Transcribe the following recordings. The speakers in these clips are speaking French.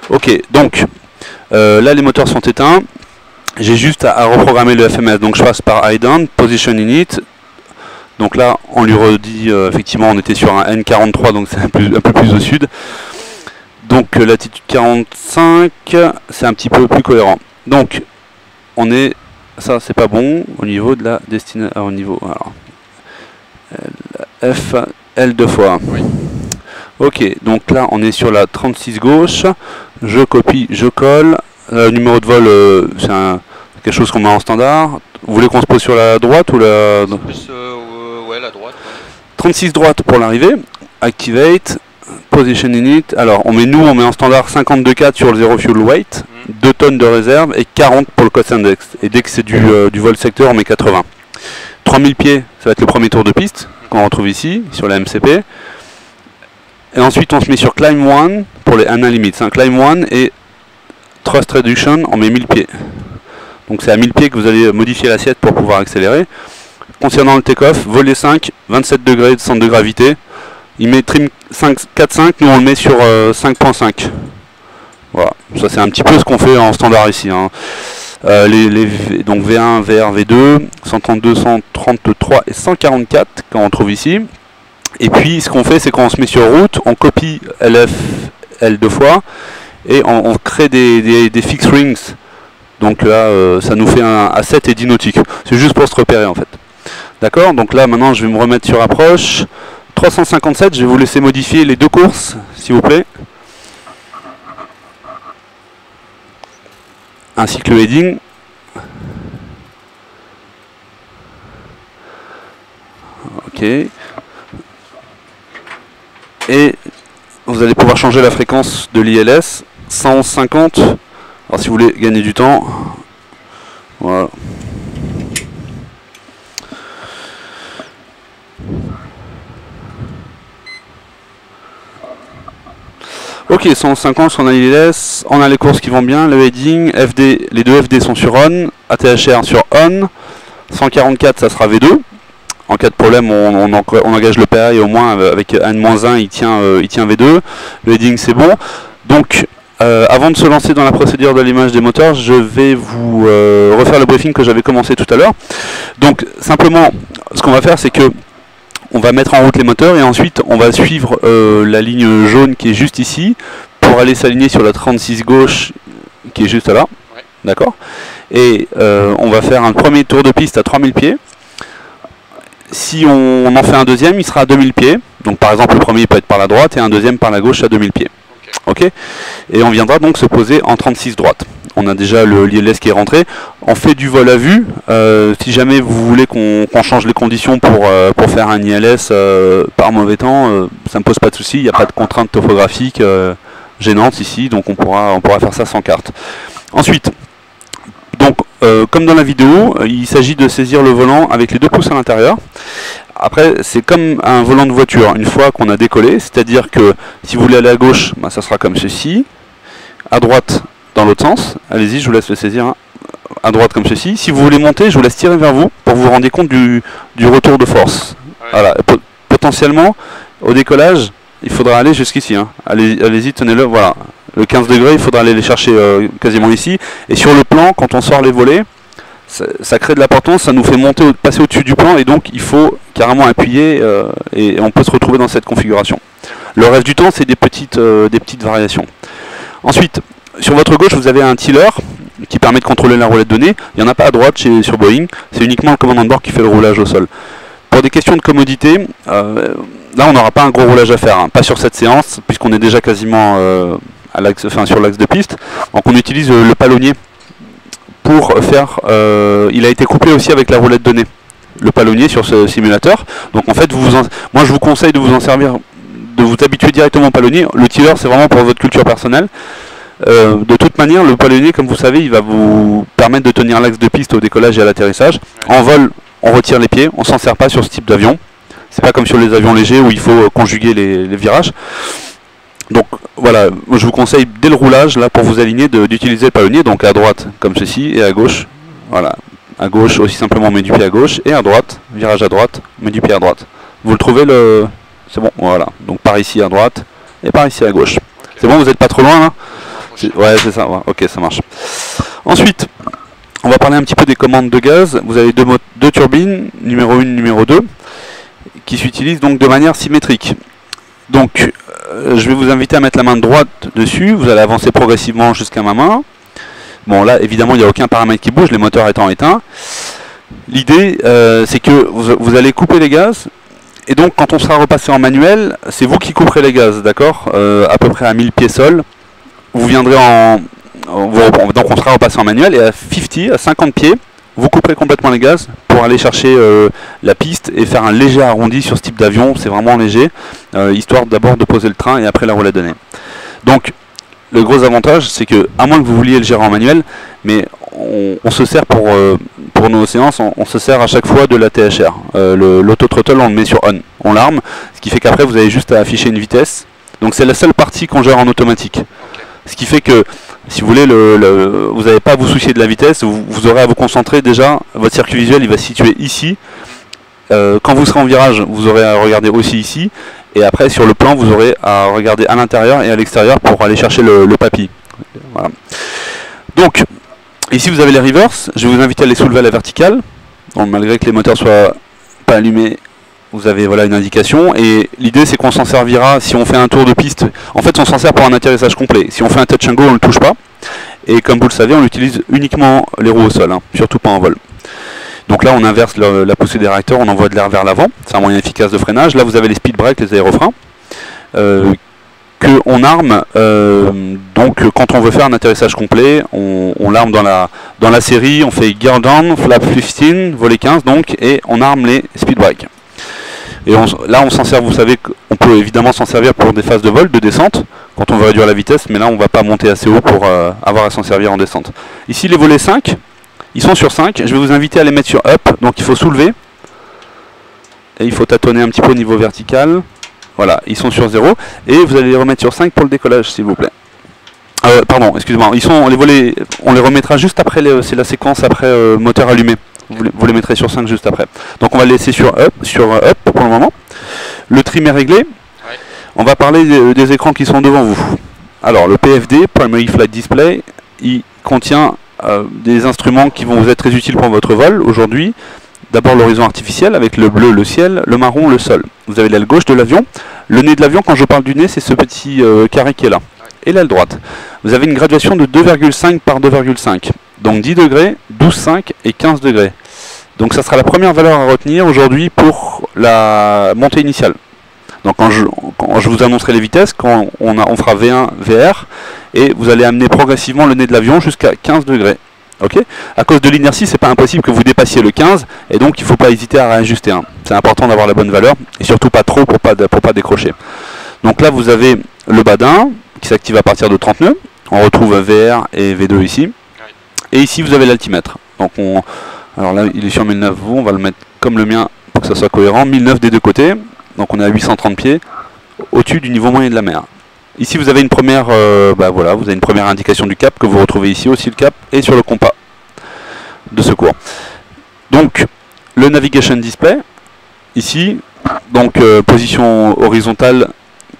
Ok, donc là les moteurs sont éteints. J'ai juste à reprogrammer le FMS. Donc je passe par Hide, Position Init. Donc là on lui redit, effectivement on était sur un N43, donc c'est un peu plus au sud. Donc latitude 45, c'est un petit peu plus cohérent. Donc on est, ça c'est pas bon au niveau de la destination, au niveau, alors, F, L deux fois. Oui. Ok, donc là on est sur la 36 gauche, je copie, je colle, numéro de vol c'est quelque chose qu'on met en standard. Vous voulez qu'on se pose sur la droite ou la... Plus, ouais, la droite. Ouais. 36 droite pour l'arrivée, activate, position init, alors on met en standard 52,4 sur le 0 fuel weight, 2 tonnes de réserve et 40 pour le cost index, et dès que c'est du vol secteur on met 80. 3000 pieds, ça va être le premier tour de piste qu'on retrouve ici, sur la MCP. Et ensuite on se met sur Climb 1 pour les ANA limits. Climb 1 et Thrust Reduction, on met 1000 pieds. Donc c'est à 1000 pieds que vous allez modifier l'assiette pour pouvoir accélérer. Concernant le take-off, volet 5, 27 degrés de centre de gravité. Il met trim 4.5, nous on le met sur 5.5. Voilà, ça c'est un petit peu ce qu'on fait en standard ici. Hein. Donc V1, VR, V2, 132, 133 et 144 quand on trouve ici. Et puis ce qu'on fait, c'est qu'on se met sur route, on copie LF, L deux fois, et on crée des fixed rings. Donc là, ça nous fait un A7 et 10 nautiques. C'est juste pour se repérer en fait. D'accord. Donc là, maintenant, je vais me remettre sur approche. 357, je vais vous laisser modifier les deux courses, s'il vous plaît. Ainsi que le heading. Ok. Et vous allez pouvoir changer la fréquence de l'ILS. 111,50. Alors si vous voulez gagner du temps, voilà. Ok, 150, on a l'ILS, on a les courses qui vont bien, le heading, FD, les deux FD sont sur on, ATHR sur on, 144 ça sera V2. En cas de problème, on engage le PA et au moins avec N-1 il tient V2. Le heading c'est bon. Donc avant de se lancer dans la procédure d'allumage des moteurs, je vais vous refaire le briefing que j'avais commencé tout à l'heure. Donc simplement, ce qu'on va faire, c'est que on va mettre en route les moteurs et ensuite on va suivre la ligne jaune qui est juste ici pour aller s'aligner sur la 36 gauche qui est juste là. Ouais. D'accord. Et on va faire un premier tour de piste à 3000 pieds. Si on en fait un deuxième, il sera à 2000 pieds. Donc par exemple, le premier peut être par la droite et un deuxième par la gauche à 2000 pieds. Ok. Et on viendra donc se poser en 36 droite. On a déjà l'ILS qui est rentré. On fait du vol à vue. Si jamais vous voulez qu'on change les conditions pour faire un ILS par mauvais temps, ça ne me pose pas de souci. Il n'y a pas de contrainte topographique gênante ici, donc on pourra faire ça sans carte. Ensuite, donc, comme dans la vidéo, il s'agit de saisir le volant avec les deux pouces à l'intérieur. Après, c'est comme un volant de voiture, une fois qu'on a décollé, c'est-à-dire que si vous voulez aller à gauche, bah, ça sera comme ceci, à droite dans l'autre sens, allez-y, je vous laisse le saisir, hein. À droite comme ceci. Si vous voulez monter, je vous laisse tirer vers vous pour vous rendre compte du retour de force. Ouais. Voilà. Potentiellement, au décollage, il faudra aller jusqu'ici. Hein. Allez-y, tenez-le, voilà. Le 15 degrés, il faudra aller les chercher quasiment ici. Et sur le plan, quand on sort les volets, ça crée de la portance, ça nous fait passer au-dessus du plan, et donc il faut carrément appuyer et on peut se retrouver dans cette configuration. Le reste du temps, c'est des petites variations. Ensuite, sur votre gauche, vous avez un tiller qui permet de contrôler la roulette donnée. Il n'y en a pas à droite sur Boeing, c'est uniquement le commandant de bord qui fait le roulage au sol. Pour des questions de commodité, là on n'aura pas un gros roulage à faire, hein. Pas sur cette séance, puisqu'on est déjà quasiment sur l'axe de piste. Donc on utilise le palonnier pour faire... il a été couplé aussi avec la roulette donnée, le palonnier sur ce simulateur. Donc en fait, moi je vous conseille de vous en servir, de vous habituer directement au palonnier. Le tiller, c'est vraiment pour votre culture personnelle. De toute manière, le palonnier, comme vous savez, il va vous permettre de tenir l'axe de piste au décollage et à l'atterrissage. En vol, on retire les pieds, on s'en sert pas sur ce type d'avion. C'est pas comme sur les avions légers où il faut conjuguer les virages. Donc voilà, je vous conseille dès le roulage, là pour vous aligner, d'utiliser le palonnier, donc à droite comme ceci, et à gauche, voilà. À gauche, aussi simplement on met du pied à gauche, et à droite, virage à droite, on met du pied à droite. Vous le trouvez, c'est bon, voilà. Donc par ici à droite, et par ici à gauche. Okay. C'est bon, vous n'êtes pas trop loin là? Ouais, c'est ça, ouais. Ok, ça marche. Ensuite, on va parler un petit peu des commandes de gaz. Vous avez deux turbines, numéro 1, numéro 2, qui s'utilisent donc de manière symétrique. Donc, je vais vous inviter à mettre la main droite dessus. Vous allez avancer progressivement jusqu'à ma main. Bon, là, évidemment, il n'y a aucun paramètre qui bouge, les moteurs étant éteints. L'idée, c'est que vous allez couper les gaz. Et donc, quand on sera repassé en manuel, c'est vous qui couperez les gaz, d'accord, à peu près à 1000 pieds sol. Vous viendrez donc on sera repassé en manuel et à 50 pieds, vous couperez complètement les gaz pour aller chercher la piste et faire un léger arrondi sur ce type d'avion. C'est vraiment léger, histoire d'abord de poser le train et après la roue à donner. Donc, le gros avantage, c'est que, à moins que vous vouliez le gérer en manuel, mais on se sert pour nos séances, on se sert à chaque fois de la THR. L'auto-throttle, on le met sur on. On l'arme, ce qui fait qu'après, vous avez juste à afficher une vitesse. Donc c'est la seule partie qu'on gère en automatique. Ok. Ce qui fait que, si vous voulez, vous n'avez pas à vous soucier de la vitesse, vous aurez à vous concentrer déjà, votre circuit visuel, il va se situer ici. Quand vous serez en virage, vous aurez à regarder aussi ici. Et après, sur le plan, vous aurez à regarder à l'intérieur et à l'extérieur pour aller chercher le papy. Voilà. Donc, ici, vous avez les reverse. Je vais vous inviter à les soulever à la verticale. Donc, malgré que les moteurs soient pas allumés, vous avez voilà, une indication. Et l'idée, c'est qu'on s'en servira si on fait un tour de piste. En fait, on s'en sert pour un atterrissage complet. Si on fait un touch and go, on ne le touche pas. Et comme vous le savez, on utilise uniquement les roues au sol, hein, surtout pas en vol. Donc là, on inverse la poussée des réacteurs, on envoie de l'air vers l'avant. C'est un moyen efficace de freinage. Là, vous avez les speed brakes, les aérofreins, qu'on arme. Donc, quand on veut faire un atterrissage complet, on l'arme dans la série. On fait gear down, flap 15, volet 15, donc, et on arme les speed brakes. Et là, on s'en sert. Vous savez qu'on peut évidemment s'en servir pour des phases de vol, de descente, quand on veut réduire la vitesse. Mais là, on ne va pas monter assez haut pour avoir à s'en servir en descente. Ici, les volets 5. Ils sont sur 5, je vais vous inviter à les mettre sur up, donc il faut soulever. Et il faut tâtonner un petit peu au niveau vertical. Voilà, ils sont sur 0. Et vous allez les remettre sur 5 pour le décollage, s'il vous plaît. Pardon, excusez-moi, les volets, on les remettra juste après, c'est la séquence après moteur allumé. Vous les mettrez sur 5 juste après. Donc on va les laisser sur up pour le moment. Le trim est réglé. Ouais. On va parler des écrans qui sont devant vous. Alors le PFD, Primary Flight Display, il contient des instruments qui vont vous être très utiles pour votre vol aujourd'hui. D'abord l'horizon artificiel avec le bleu, le ciel, le marron, le sol. Vous avez l'aile gauche de l'avion. Le nez de l'avion, quand je parle du nez, c'est ce petit carré qui est là. Et l'aile droite. Vous avez une graduation de 2,5 par 2,5. Donc 10 degrés, 12,5 et 15 degrés. Donc ça sera la première valeur à retenir aujourd'hui pour la montée initiale. Donc quand je vous annoncerai les vitesses, quand on fera V1, VR, et vous allez amener progressivement le nez de l'avion jusqu'à 15 degrés. Okay, à cause de l'inertie, c'est pas impossible que vous dépassiez le 15, et donc il ne faut pas hésiter à réajuster. Hein. C'est important d'avoir la bonne valeur, et surtout pas trop pour pas décrocher. Donc là, vous avez le badin qui s'active à partir de 30 nœuds. On retrouve VR et V2 ici. Et ici, vous avez l'altimètre. Donc alors là, il est sur 1009 V, on va le mettre comme le mien pour que ça soit cohérent. 1009 des deux côtés. Donc on est à 830 pieds, au-dessus du niveau moyen de la mer. Ici vous avez une première, voilà, vous avez une première indication du cap que vous retrouvez ici aussi le cap et sur le compas de secours. Donc le navigation display ici, donc position horizontale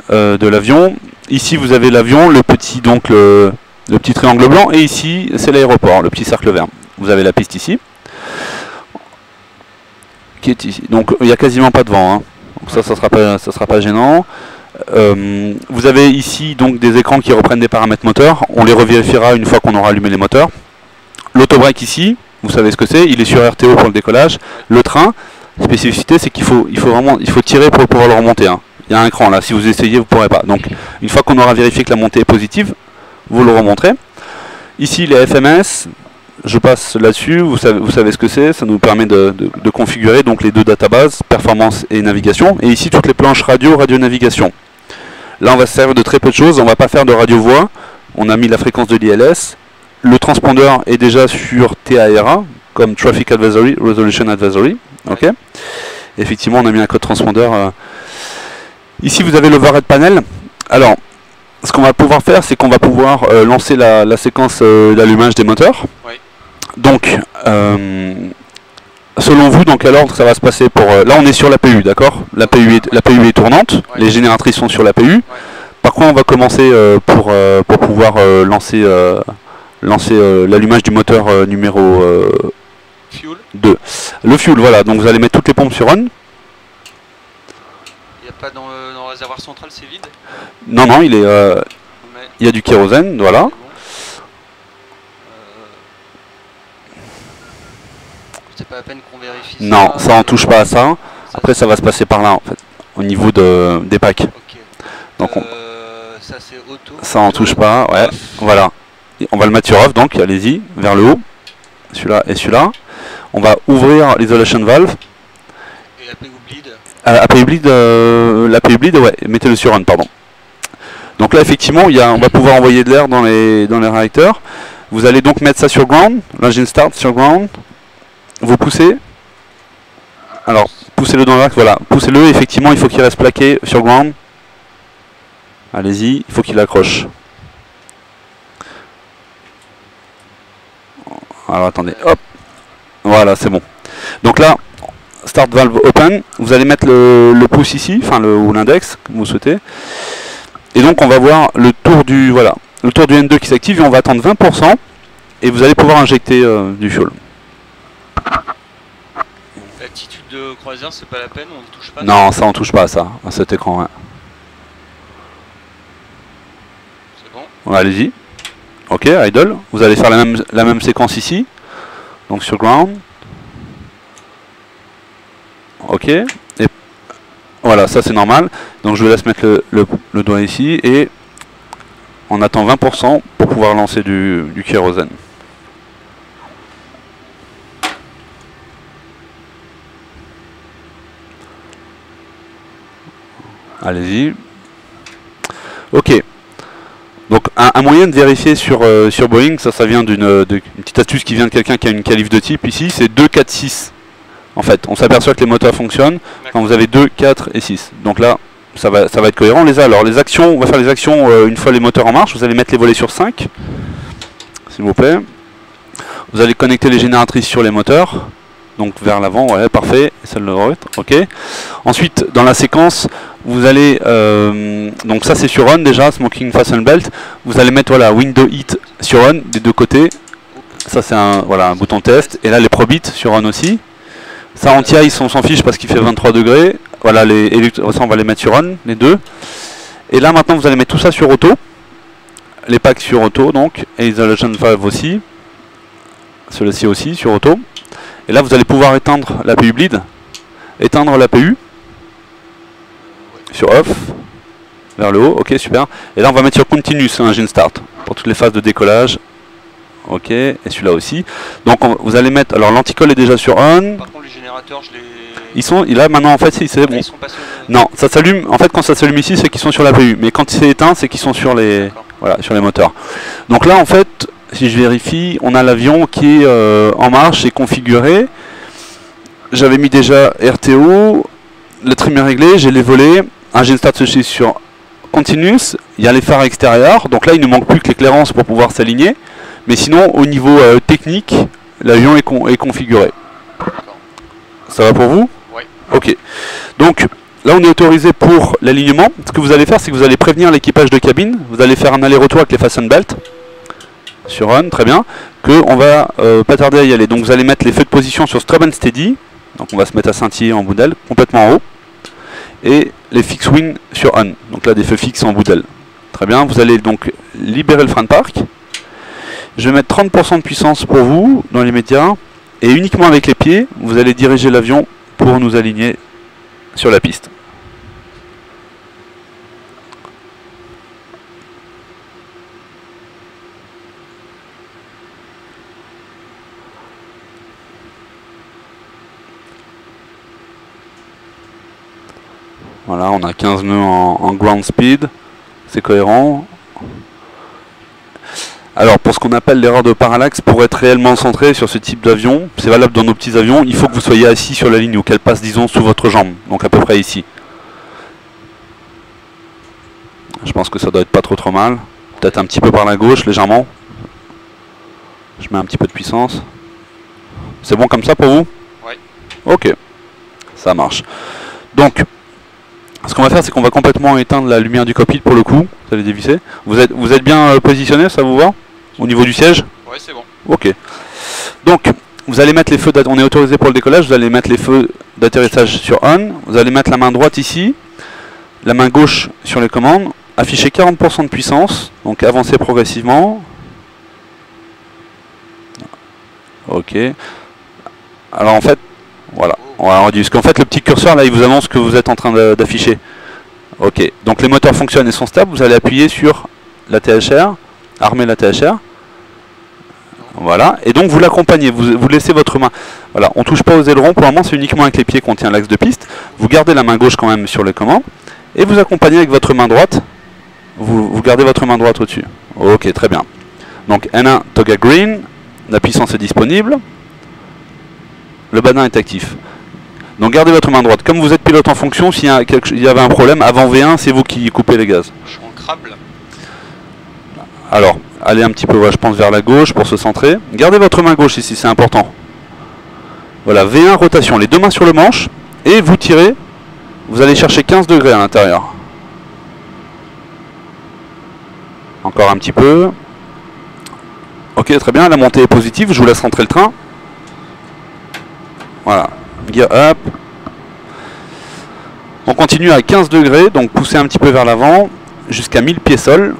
de l'avion. Ici vous avez l'avion, le petit triangle blanc, et ici c'est l'aéroport, le petit cercle vert. Vous avez la piste ici, qui est ici. Donc il n'y a quasiment pas de vent. Hein. Donc ça sera pas gênant. Vous avez ici donc des écrans qui reprennent des paramètres moteurs. On les revérifiera une fois qu'on aura allumé les moteurs. L'autobreak ici, vous savez ce que c'est. Il est sur RTO pour le décollage. Le train, spécificité, c'est qu'il faut tirer pour pouvoir le remonter. Hein. Il y a un cran là. Si vous essayez, vous ne pourrez pas. Donc une fois qu'on aura vérifié que la montée est positive, vous le remonterez. Ici les FMS. Je passe là-dessus, vous savez ce que c'est, ça nous permet de configurer donc les deux databases, performance et navigation, et ici toutes les planches radio-navigation. Là on va se servir de très peu de choses, on ne va pas faire de radio-voix, on a mis la fréquence de l'ILS, le transpondeur est déjà sur TARA, comme Traffic Advisory, Resolution Advisory, ok. Effectivement on a mis un code transpondeur. Ici vous avez l'overhead panel, alors ce qu'on va pouvoir faire c'est qu'on va pouvoir lancer la séquence d'allumage des moteurs. Oui. Donc, selon vous, dans quel ordre ça va se passer pour... là, on est sur l'APU, d'accord ? L'APU est tournante, ouais. Les génératrices sont sur l'APU. Ouais. par quoi on va commencer pour pouvoir lancer l'allumage du moteur numéro Fuel. 2. Le fuel, voilà, donc vous allez mettre toutes les pompes sur on. Il n'y a pas dans le réservoir central, c'est vide. Non, non, il y a du kérosène, voilà. Bon. C'est pas la peine qu'on vérifie ça. Non, ça on touche pas à ça. Après ça va se passer par là en fait, au niveau des packs. Ok. Donc ça c'est auto. ça on touche pas, ouais, Off. voilà. Et on va le mettre sur off, donc allez-y, vers le haut. Celui-là et celui-là. On va ouvrir l'isolation valve. Et la PU bleed. La PU bleed, ouais, mettez-le sur on, pardon. Donc là effectivement, on va pouvoir envoyer de l'air dans les réacteurs. Vous allez donc mettre ça sur ground, l'engine start sur ground. Vous poussez. Alors, poussez-le dans l'axe, voilà. Poussez-le, effectivement, il faut qu'il reste plaqué sur ground. Allez-y, il faut qu'il accroche. Alors, attendez, hop. Voilà, c'est bon. Donc là, start valve open. Vous allez mettre le pouce ici, enfin, ou l'index, comme vous souhaitez. Et donc, on va voir le tour du N2 qui s'active et on va attendre 20%. Et vous allez pouvoir injecter du fuel. L'attitude de croisière, c'est pas la peine, on ne touche pas. Non, ça on touche pas à ça, à cet écran. Ouais. C'est bon. Ouais, allez-y. Ok, idle. Vous allez faire la même séquence ici. Donc sur ground. Ok. Et voilà, ça c'est normal. Donc je vous laisse mettre le doigt ici et on attend 20% pour pouvoir lancer du kérosène. Allez-y. Ok. Donc un moyen de vérifier sur Boeing, ça vient d'une petite astuce qui vient de quelqu'un qui a une qualif de type ici, c'est 2, 4, 6. En fait, on s'aperçoit que les moteurs fonctionnent quand vous avez 2, 4 et 6. Donc là, ça va être cohérent. Alors les actions, on va faire les actions une fois les moteurs en marche. Vous allez mettre les volets sur 5, s'il vous plaît. Vous allez connecter les génératrices sur les moteurs. Donc vers l'avant, ouais, parfait. Et celle de droite, ok. Ensuite, dans la séquence, vous allez, donc ça c'est sur on déjà, smoking fasten belt. Vous allez mettre voilà window heat sur on des deux côtés. Ça c'est un bouton test. Et là les probits sur on aussi. Ça en TI, on s'en fiche parce qu'il fait 23 degrés. Voilà ça on va les mettre sur on les deux. Et là maintenant vous allez mettre tout ça sur auto. Les packs sur auto donc et isolation valve aussi. Celui-ci aussi sur auto. Et là, vous allez pouvoir éteindre la PU bleed, éteindre la PU sur off, vers le haut, ok, super. Et là, on va mettre sur continuous engine start pour toutes les phases de décollage, ok, et celui-là aussi. Donc, vous allez mettre, alors l'anticolle est déjà sur on. Par contre, les générateurs, je les. Ils sont, là maintenant, en fait, c'est bon. Ils sont passés Non, ça s'allume. En fait, quand ça s'allume ici, c'est qu'ils sont sur la PU. Mais quand c'est éteint, c'est qu'ils sont sur les moteurs. Donc là, en fait. Si je vérifie, on a l'avion qui est en marche et configuré. J'avais mis déjà RTO, le trim est réglé, j'ai les volets, engine start se sur continuous, il y a les phares extérieurs, donc là il ne manque plus que l'éclairance pour pouvoir s'aligner. Mais sinon, au niveau technique, l'avion est configuré. Ça va pour vous? Oui. Ok. Donc là on est autorisé pour l'alignement. Ce que vous allez faire, c'est que vous allez prévenir l'équipage de cabine, vous allez faire un aller-retour avec les fasten belts. Sur on, très bien, qu'on va pas tarder à y aller. Donc vous allez mettre les feux de position sur Stub and Steady, donc on va se mettre à scintiller en bout d'aile, complètement en haut, et les fix wing sur on, donc là des feux fixes en bout d'aile. Très bien, vous allez donc libérer le frein de parc. Je vais mettre 30% de puissance pour vous, dans les médias, et uniquement avec les pieds, vous allez diriger l'avion pour nous aligner sur la piste. Voilà, on a 15 nœuds en ground speed, c'est cohérent. Alors pour ce qu'on appelle l'erreur de parallaxe, pour être réellement centré sur ce type d'avion, c'est valable dans nos petits avions, il faut que vous soyez assis sur la ligne ou qu'elle passe disons sous votre jambe, donc à peu près ici. Je pense que ça doit être pas trop mal, peut-être un petit peu par la gauche légèrement. Je mets un petit peu de puissance. C'est bon comme ça pour vous? Oui. Ok, ça marche. Donc, ce qu'on va faire, c'est qu'on va complètement éteindre la lumière du cockpit pour le coup. Vous allez dévisser. Vous êtes bien positionné, ça vous va? Au niveau du siège? Ouais, c'est bon. Ok. Donc, vous allez mettre les feux, on est autorisé pour le décollage, vous allez mettre les feux d'atterrissage sur on. Vous allez mettre la main droite ici, la main gauche sur les commandes. Afficher 40% de puissance, donc avancer progressivement. Ok. Alors en fait, voilà, on va réduire. Parce qu'en fait, le petit curseur là, il vous annonce que vous êtes en train d'afficher. Ok. Donc les moteurs fonctionnent et sont stables. Vous allez appuyer sur la THR, armer la THR. Voilà. Et donc vous l'accompagnez. Vous laissez votre main. Voilà. On touche pas aux ailerons. Pour le moment, c'est uniquement avec les pieds qu'on tient l'axe de piste. Vous gardez la main gauche quand même sur les commandes et vous accompagnez avec votre main droite. Vous gardez votre main droite au-dessus. Ok, très bien. Donc N1 Toga Green, la puissance est disponible. Le badin est actif. Donc gardez votre main droite. Comme vous êtes pilote en fonction, s'il y avait un problème, avant V1, c'est vous qui coupez les gaz. Je suis en crabe là. Alors, allez un petit peu, je pense, vers la gauche pour se centrer. Gardez votre main gauche ici, c'est important. Voilà, V1 rotation, les deux mains sur le manche. Et vous tirez, vous allez chercher 15 degrés à l'intérieur. Encore un petit peu. Ok, très bien, la montée est positive, je vous laisse rentrer le train. Voilà, gear up. On continue à 15 degrés, donc poussez un petit peu vers l'avant, jusqu'à 1000 pieds sol.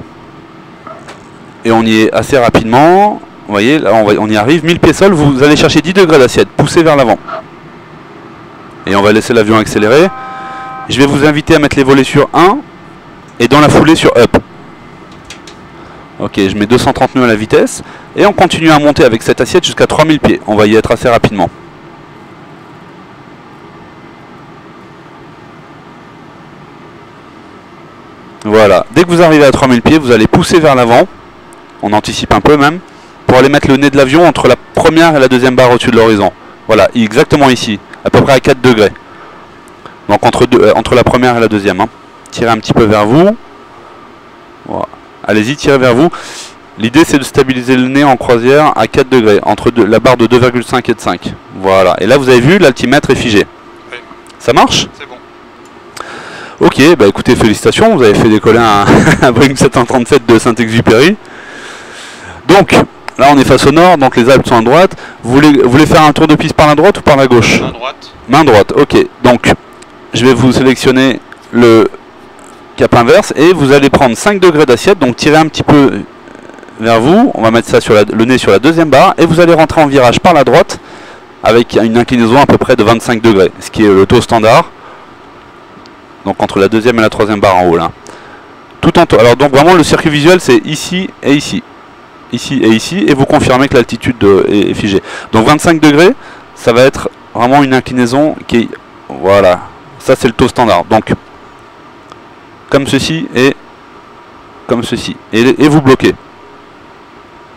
Et on y est assez rapidement. Vous voyez, là on y arrive, 1000 pieds sol, vous allez chercher 10 degrés d'assiette, poussez vers l'avant. Et on va laisser l'avion accélérer. Je vais vous inviter à mettre les volets sur 1 et dans la foulée sur up. Ok, je mets 230 nœuds à la vitesse et on continue à monter avec cette assiette jusqu'à 3000 pieds. On va y être assez rapidement. Voilà, dès que vous arrivez à 3000 pieds, vous allez pousser vers l'avant. On anticipe un peu même, pour aller mettre le nez de l'avion entre la première et la deuxième barre au-dessus de l'horizon. Voilà, exactement ici, à peu près à 4 degrés. Donc entre la première et la deuxième. Hein. Tirez un petit peu vers vous. Voilà. Allez-y, tirez vers vous. L'idée c'est de stabiliser le nez en croisière à 4 degrés, entre la barre de 2,5 et de 5. Voilà, et là vous avez vu, l'altimètre est figé. Oui. Ça marche? C'est bon. Ok, bah écoutez, félicitations, vous avez fait décoller un Boeing 737 de Saint-Exupéry. Donc, là on est face au nord, donc les Alpes sont à droite. Vous voulez faire un tour de piste par la droite ou par la gauche? Main droite. Main droite, ok. Donc, je vais vous sélectionner le cap inverse et vous allez prendre 5 degrés d'assiette, donc tirez un petit peu vers vous. On va mettre ça sur le nez sur la deuxième barre et vous allez rentrer en virage par la droite avec une inclinaison à peu près de 25 degrés, ce qui est le taux standard. Donc entre la deuxième et la troisième barre en haut là. Tout en alors donc vraiment le circuit visuel c'est ici et ici. Ici et ici, et vous confirmez que l'altitude est figée. Donc 25 degrés, ça va être vraiment une inclinaison qui est... Voilà, ça c'est le taux standard. Donc, comme ceci et comme ceci. Et vous bloquez.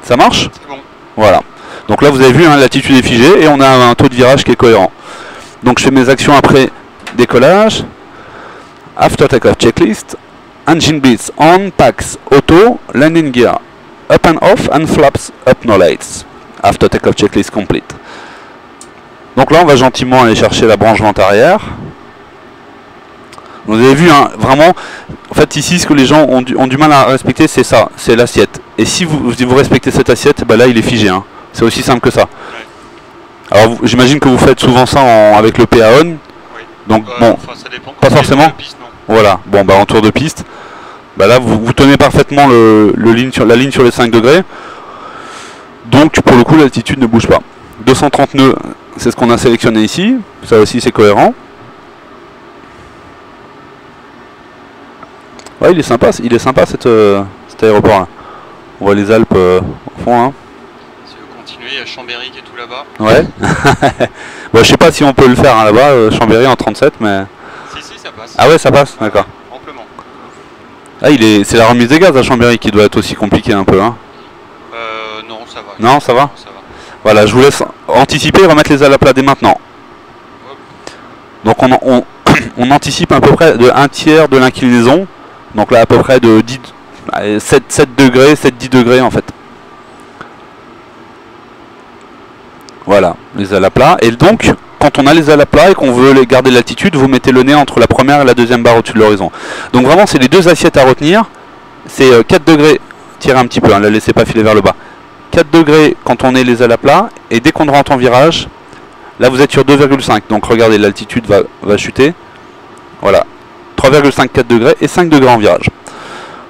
Ça marche? C'est bon. Voilà. Donc là vous avez vu, hein, l'altitude est figée et on a un taux de virage qui est cohérent. Donc je fais mes actions après décollage. After takeoff checklist. Engine beats on, packs, auto, landing gear. Up and off and flaps up no lights. After takeoff checklist complete. Donc là on va gentiment aller chercher la branche vente arrière. Vous avez vu, hein, vraiment, en fait ici ce que les gens ont du mal à respecter c'est ça, c'est l'assiette. Et si vous respectez cette assiette, bah là il est figé. Hein. C'est aussi simple que ça. Ouais. Alors j'imagine que vous faites souvent ça avec le PA on. Oui. Donc bon, ça dépend. Pas forcément. Piste, non. Voilà, bon bah en tour de piste. Bah là vous tenez parfaitement la ligne sur les 5 degrés. Donc pour le coup l'altitude ne bouge pas. 230 nœuds, c'est ce qu'on a sélectionné ici. Ça aussi c'est cohérent. Ouais, il est sympa cet aéroport là. On voit les Alpes au fond. Hein. Si vous continuez, il y a Chambéry qui est tout là-bas. Ouais. Bon, je sais pas si on peut le faire hein, là-bas, Chambéry en 37, mais... Si, ça passe. Ah ouais, ça passe, d'accord. Amplement. Ah, c'est la remise des gaz à Chambéry qui doit être aussi compliquée un peu. Hein. Non, ça va. Non, ça va. Non, ça va. Voilà, je vous laisse anticiper et remettre les ailes à plat dès maintenant. Hop. Donc on anticipe à peu près de 1/3 de l'inclinaison. Donc là à peu près de 7 degrés, 7-10 degrés en fait. Voilà, les ailes à plat. Et donc quand on a les ailes à plat et qu'on veut les garder l'altitude, vous mettez le nez entre la première et la deuxième barre au-dessus de l'horizon. Donc vraiment, c'est les deux assiettes à retenir. C'est 4 degrés, tirez un petit peu, hein, ne la laissez pas filer vers le bas. 4 degrés quand on est les ailes à plat, et dès qu'on rentre en virage, là vous êtes sur 2,5. Donc regardez, l'altitude va chuter. Voilà, 3,5, 4 degrés et 5 degrés en virage.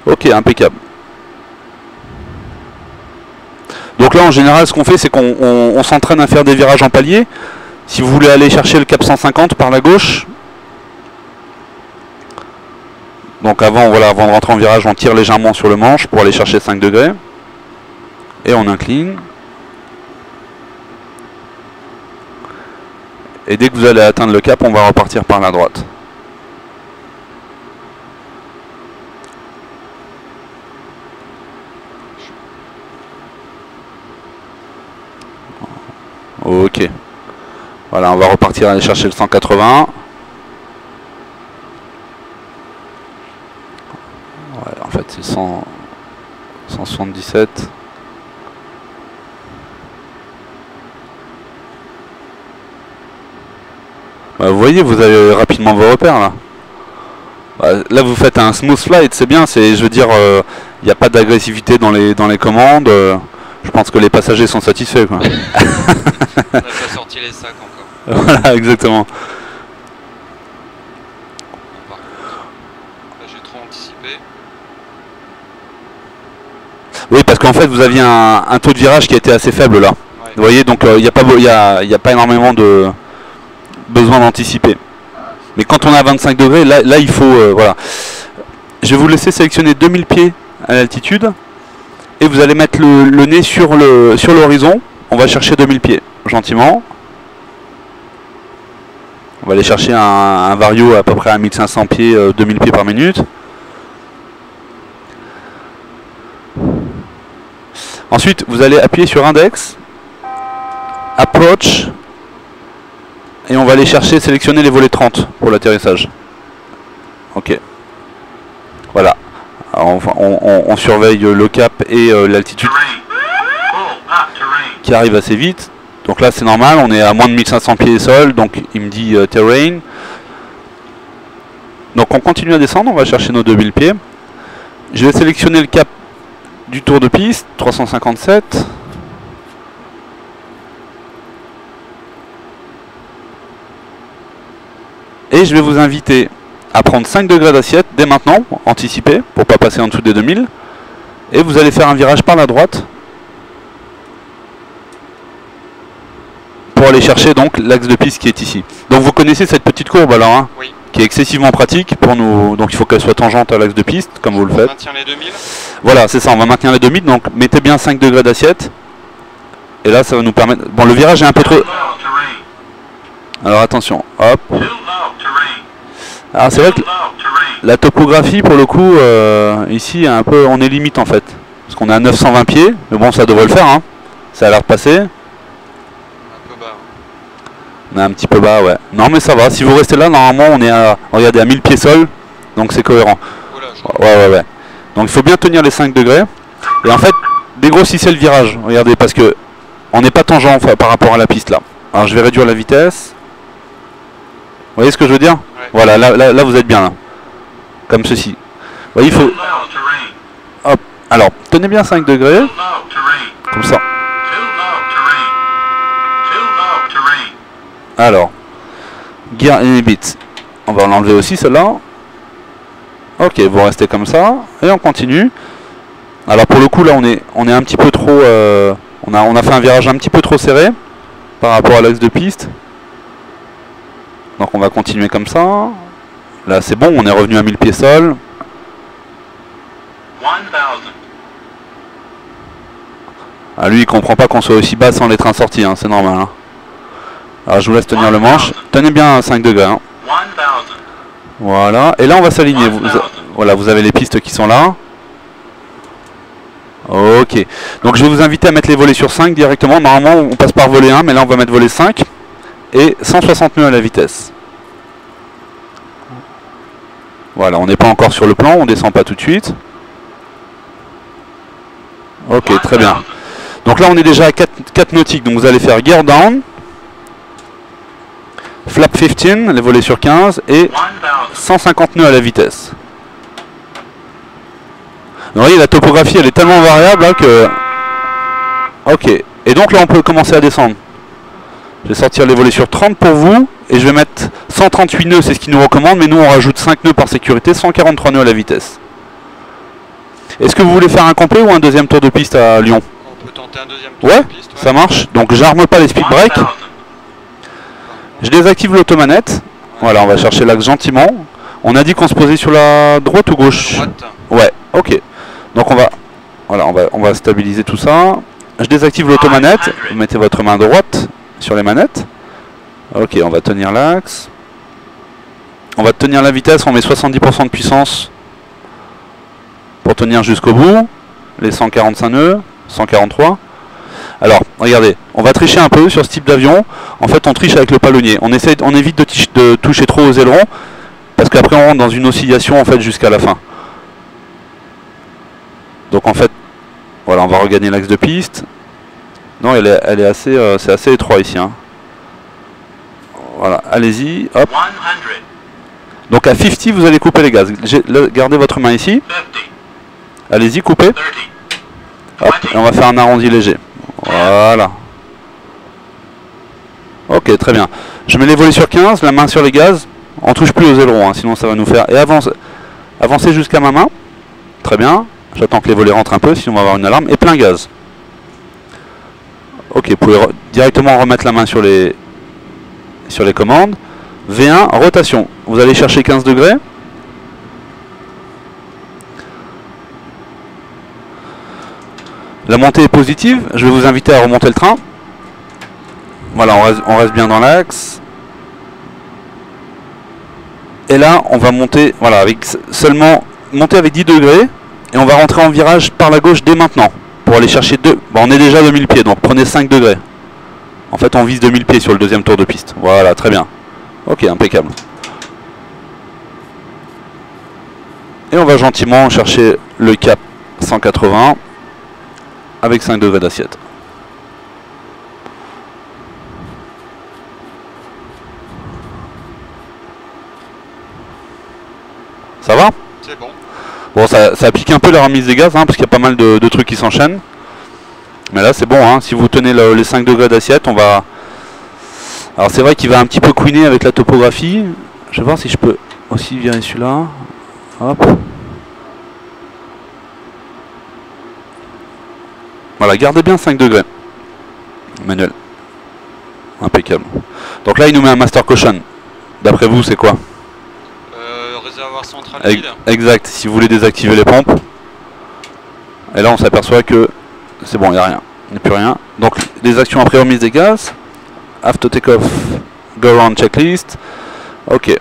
Ok, impeccable. Donc là en général ce qu'on fait c'est qu'on s'entraîne à faire des virages en palier. Si vous voulez aller chercher le cap 150 par la gauche, donc avant de rentrer en virage on tire légèrement sur le manche pour aller chercher 5 degrés. Et on incline. Et dès que vous allez atteindre le cap, on va repartir par la droite. Ok. Voilà, on va repartir aller chercher le 180. Ouais, en fait c'est 177. Bah, vous voyez, vous avez rapidement vos repères là. Bah, là vous faites un smooth flight, c'est bien, je veux dire, il n'y a pas d'agressivité dans les commandes. Je pense que les passagers sont satisfaits, quoi. On n'a pas sorti les sacs encore. Voilà, exactement. Là j'ai trop anticipé. Oui, parce qu'en fait vous aviez un taux de virage qui était assez faible là. Ouais. Vous voyez, donc il n'y a pas énormément de besoin d'anticiper. Mais quand on est à 25 degrés, là il faut... voilà. Je vais vous laisser sélectionner 2000 pieds à l'altitude. Et vous allez mettre le nez sur l'horizon. On va chercher 2000 pieds, gentiment. On va aller chercher un vario à peu près à 1500 pieds, 2000 pieds par minute. Ensuite, vous allez appuyer sur Index, Approach, et on va aller chercher, sélectionner les volets 30 pour l'atterrissage. Ok. Voilà. Alors, on surveille le cap et l'altitude qui arrive assez vite. Donc là c'est normal, on est à moins de 1500 pieds sol, donc il me dit terrain. Donc on continue à descendre, on va chercher nos 2000 pieds. Je vais sélectionner le cap du tour de piste, 357. Et je vais vous inviter à prendre 5 degrés d'assiette dès maintenant, anticiper, pour pas passer en dessous des 2000. Et vous allez faire un virage par la droite pour aller chercher donc l'axe de piste qui est ici. Donc vous connaissez cette petite courbe alors, hein, oui, qui est excessivement pratique pour nous. Donc il faut qu'elle soit tangente à l'axe de piste, comme vous le faites. on maintient les 2000. Voilà, c'est ça, on va maintenir les 2000, donc mettez bien 5 degrés d'assiette. Et là ça va nous permettre... Bon, le virage est un peu trop... Alors attention, hop. Alors c'est vrai que la topographie pour le coup ici un peu, on est limite en fait, parce qu'on est à 920 pieds, mais bon ça devrait le faire, hein. Ça a l'air de passer. Un peu bas. On est un petit peu bas, ouais. Non mais ça va, si vous restez là normalement on est à, regardez, à 1000 pieds sol, donc c'est cohérent. Oh là, Ouais. Donc il faut bien tenir les 5 degrés. Et en fait dégrossissez le virage, regardez, parce que on n'est pas tangent par rapport à la piste là. Alors je vais réduire la vitesse. Vous voyez ce que je veux dire? ouais. Voilà, là vous êtes bien là. Comme ceci. Vous voyez, il faut... Hop. Alors, tenez bien 5 degrés. Comme ça. Alors. Gear Inhibit. On va l'enlever aussi celle-là. Ok, vous restez comme ça. Et on continue. Alors pour le coup là on est un petit peu trop... on a fait un virage un petit peu trop serré par rapport à l'axe de piste. Donc on va continuer comme ça. Là c'est bon, on est revenu à 1000 pieds sol. 1000. Ah lui il comprend pas qu'on soit aussi bas sans les trains sortis, hein, c'est normal. Hein. Alors je vous laisse tenir le manche. Tenez bien à 5 degrés. Hein. 1000. Voilà. Et là on va s'aligner. Voilà, vous avez les pistes qui sont là. Ok. Donc je vais vous inviter à mettre les volets sur 5 directement. Normalement on passe par volet 1, mais là on va mettre volet 5. Et 160 nœuds à la vitesse. Voilà, on n'est pas encore sur le plan, on descend pas tout de suite. Ok, très bien. Donc là on est déjà à 4 nautiques, donc vous allez faire gear down. Flap 15, les volets sur 15 et 150 nœuds à la vitesse. Vous voyez, la topographie elle est tellement variable là, que... Ok, et donc là on peut commencer à descendre. Je vais sortir les volets sur 30 pour vous et je vais mettre 138 nœuds, c'est ce qu'ils nous recommandent, mais nous on rajoute 5 nœuds par sécurité, 143 nœuds à la vitesse. Est-ce que vous voulez faire un complet ou un deuxième tour de piste à Lyon? On peut tenter un deuxième tour de piste. Ça marche. Donc j'arme pas les speed breaks. Je désactive l'automanette. Voilà, on va chercher l'axe gentiment. On a dit qu'on se posait sur la droite ou gauche? Droite. Ouais, ok. Donc on va, voilà, on va stabiliser tout ça. Je désactive l'automanette. Vous mettez votre main droite sur les manettes. Ok, on va tenir l'axe. On va tenir la vitesse. On met 70% de puissance pour tenir jusqu'au bout. Les 145 nœuds, 143. Alors, regardez, on va tricher un peu sur ce type d'avion. En fait, on triche avec le palonnier. On évite de toucher trop aux ailerons, parce qu'après on rentre dans une oscillation en fait jusqu'à la fin. Donc en fait, voilà, on va regagner l'axe de piste. Non, elle est assez, c'est assez étroit ici. Hein. Voilà, allez-y, hop. Donc à 50, vous allez couper les gaz. Gardez votre main ici. Allez-y, coupez. Hop, et on va faire un arrondi léger. Voilà. Ok, très bien. Je mets les volets sur 15, la main sur les gaz. On touche plus aux ailerons, hein, sinon ça va nous faire... Et avancez jusqu'à ma main. Très bien. J'attends que les volets rentrent un peu, sinon on va avoir une alarme. Et plein gaz. Ok, vous pouvez directement remettre la main sur les commandes. V1, rotation. Vous allez chercher 15 degrés. La montée est positive. Je vais vous inviter à remonter le train. Voilà, on reste bien dans l'axe. Et là, on va monter, voilà, avec seulement monter avec 10 degrés. Et on va rentrer en virage par la gauche dès maintenant. Pour aller chercher 2. Bon, on est déjà à 2000 pieds, donc prenez 5 degrés. En fait, on vise 2000 pieds sur le deuxième tour de piste. Voilà, très bien. Ok, impeccable. Et on va gentiment chercher le cap 180 avec 5 degrés d'assiette. Ça va? C'est bon. Bon, ça pique un peu la remise des gaz, hein, parce qu'il y a pas mal de trucs qui s'enchaînent. Mais là, c'est bon, hein. Si vous tenez les 5 degrés d'assiette, on va... Alors, c'est vrai qu'il va un petit peu couiner avec la topographie. Je vais voir si je peux aussi virer celui-là. Hop. Voilà, gardez bien 5 degrés. Manuel. Impeccable. Donc là, il nous met un master caution. D'après vous, c'est quoi? Réservoir central vide. Exact, si vous voulez désactiver les pompes. Et là, on s'aperçoit que c'est bon, il n'y a rien. Il n'y a plus rien. Donc, les actions après remise des gaz. After takeoff, go around checklist. Ok.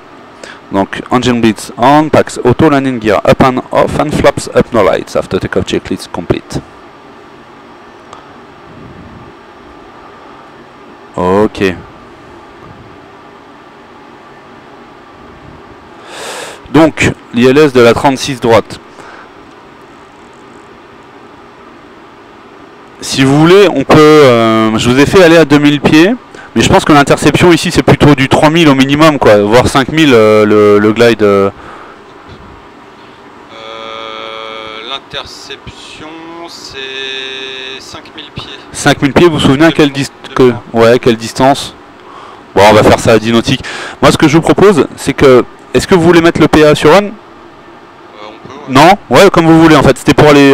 Donc, engine bleeds on, packs auto landing gear up and off and flaps up no lights. After takeoff checklist complete. Ok. Donc, l'ILS de la 36 droite. Si vous voulez, on peut... je vous ai fait aller à 2000 pieds. Mais je pense que l'interception ici, c'est plutôt du 3000 au minimum, quoi. Voire 5000, le glide. L'interception, c'est 5000 pieds. 5000 pieds, vous vous souvenez à quelle distance? Bon, on va faire ça à 10 nautiques. Moi, ce que je vous propose, c'est que... Est-ce que vous voulez mettre le PA sur on? On peut, ouais. Non? Ouais, comme vous voulez, en fait. C'était pour aller...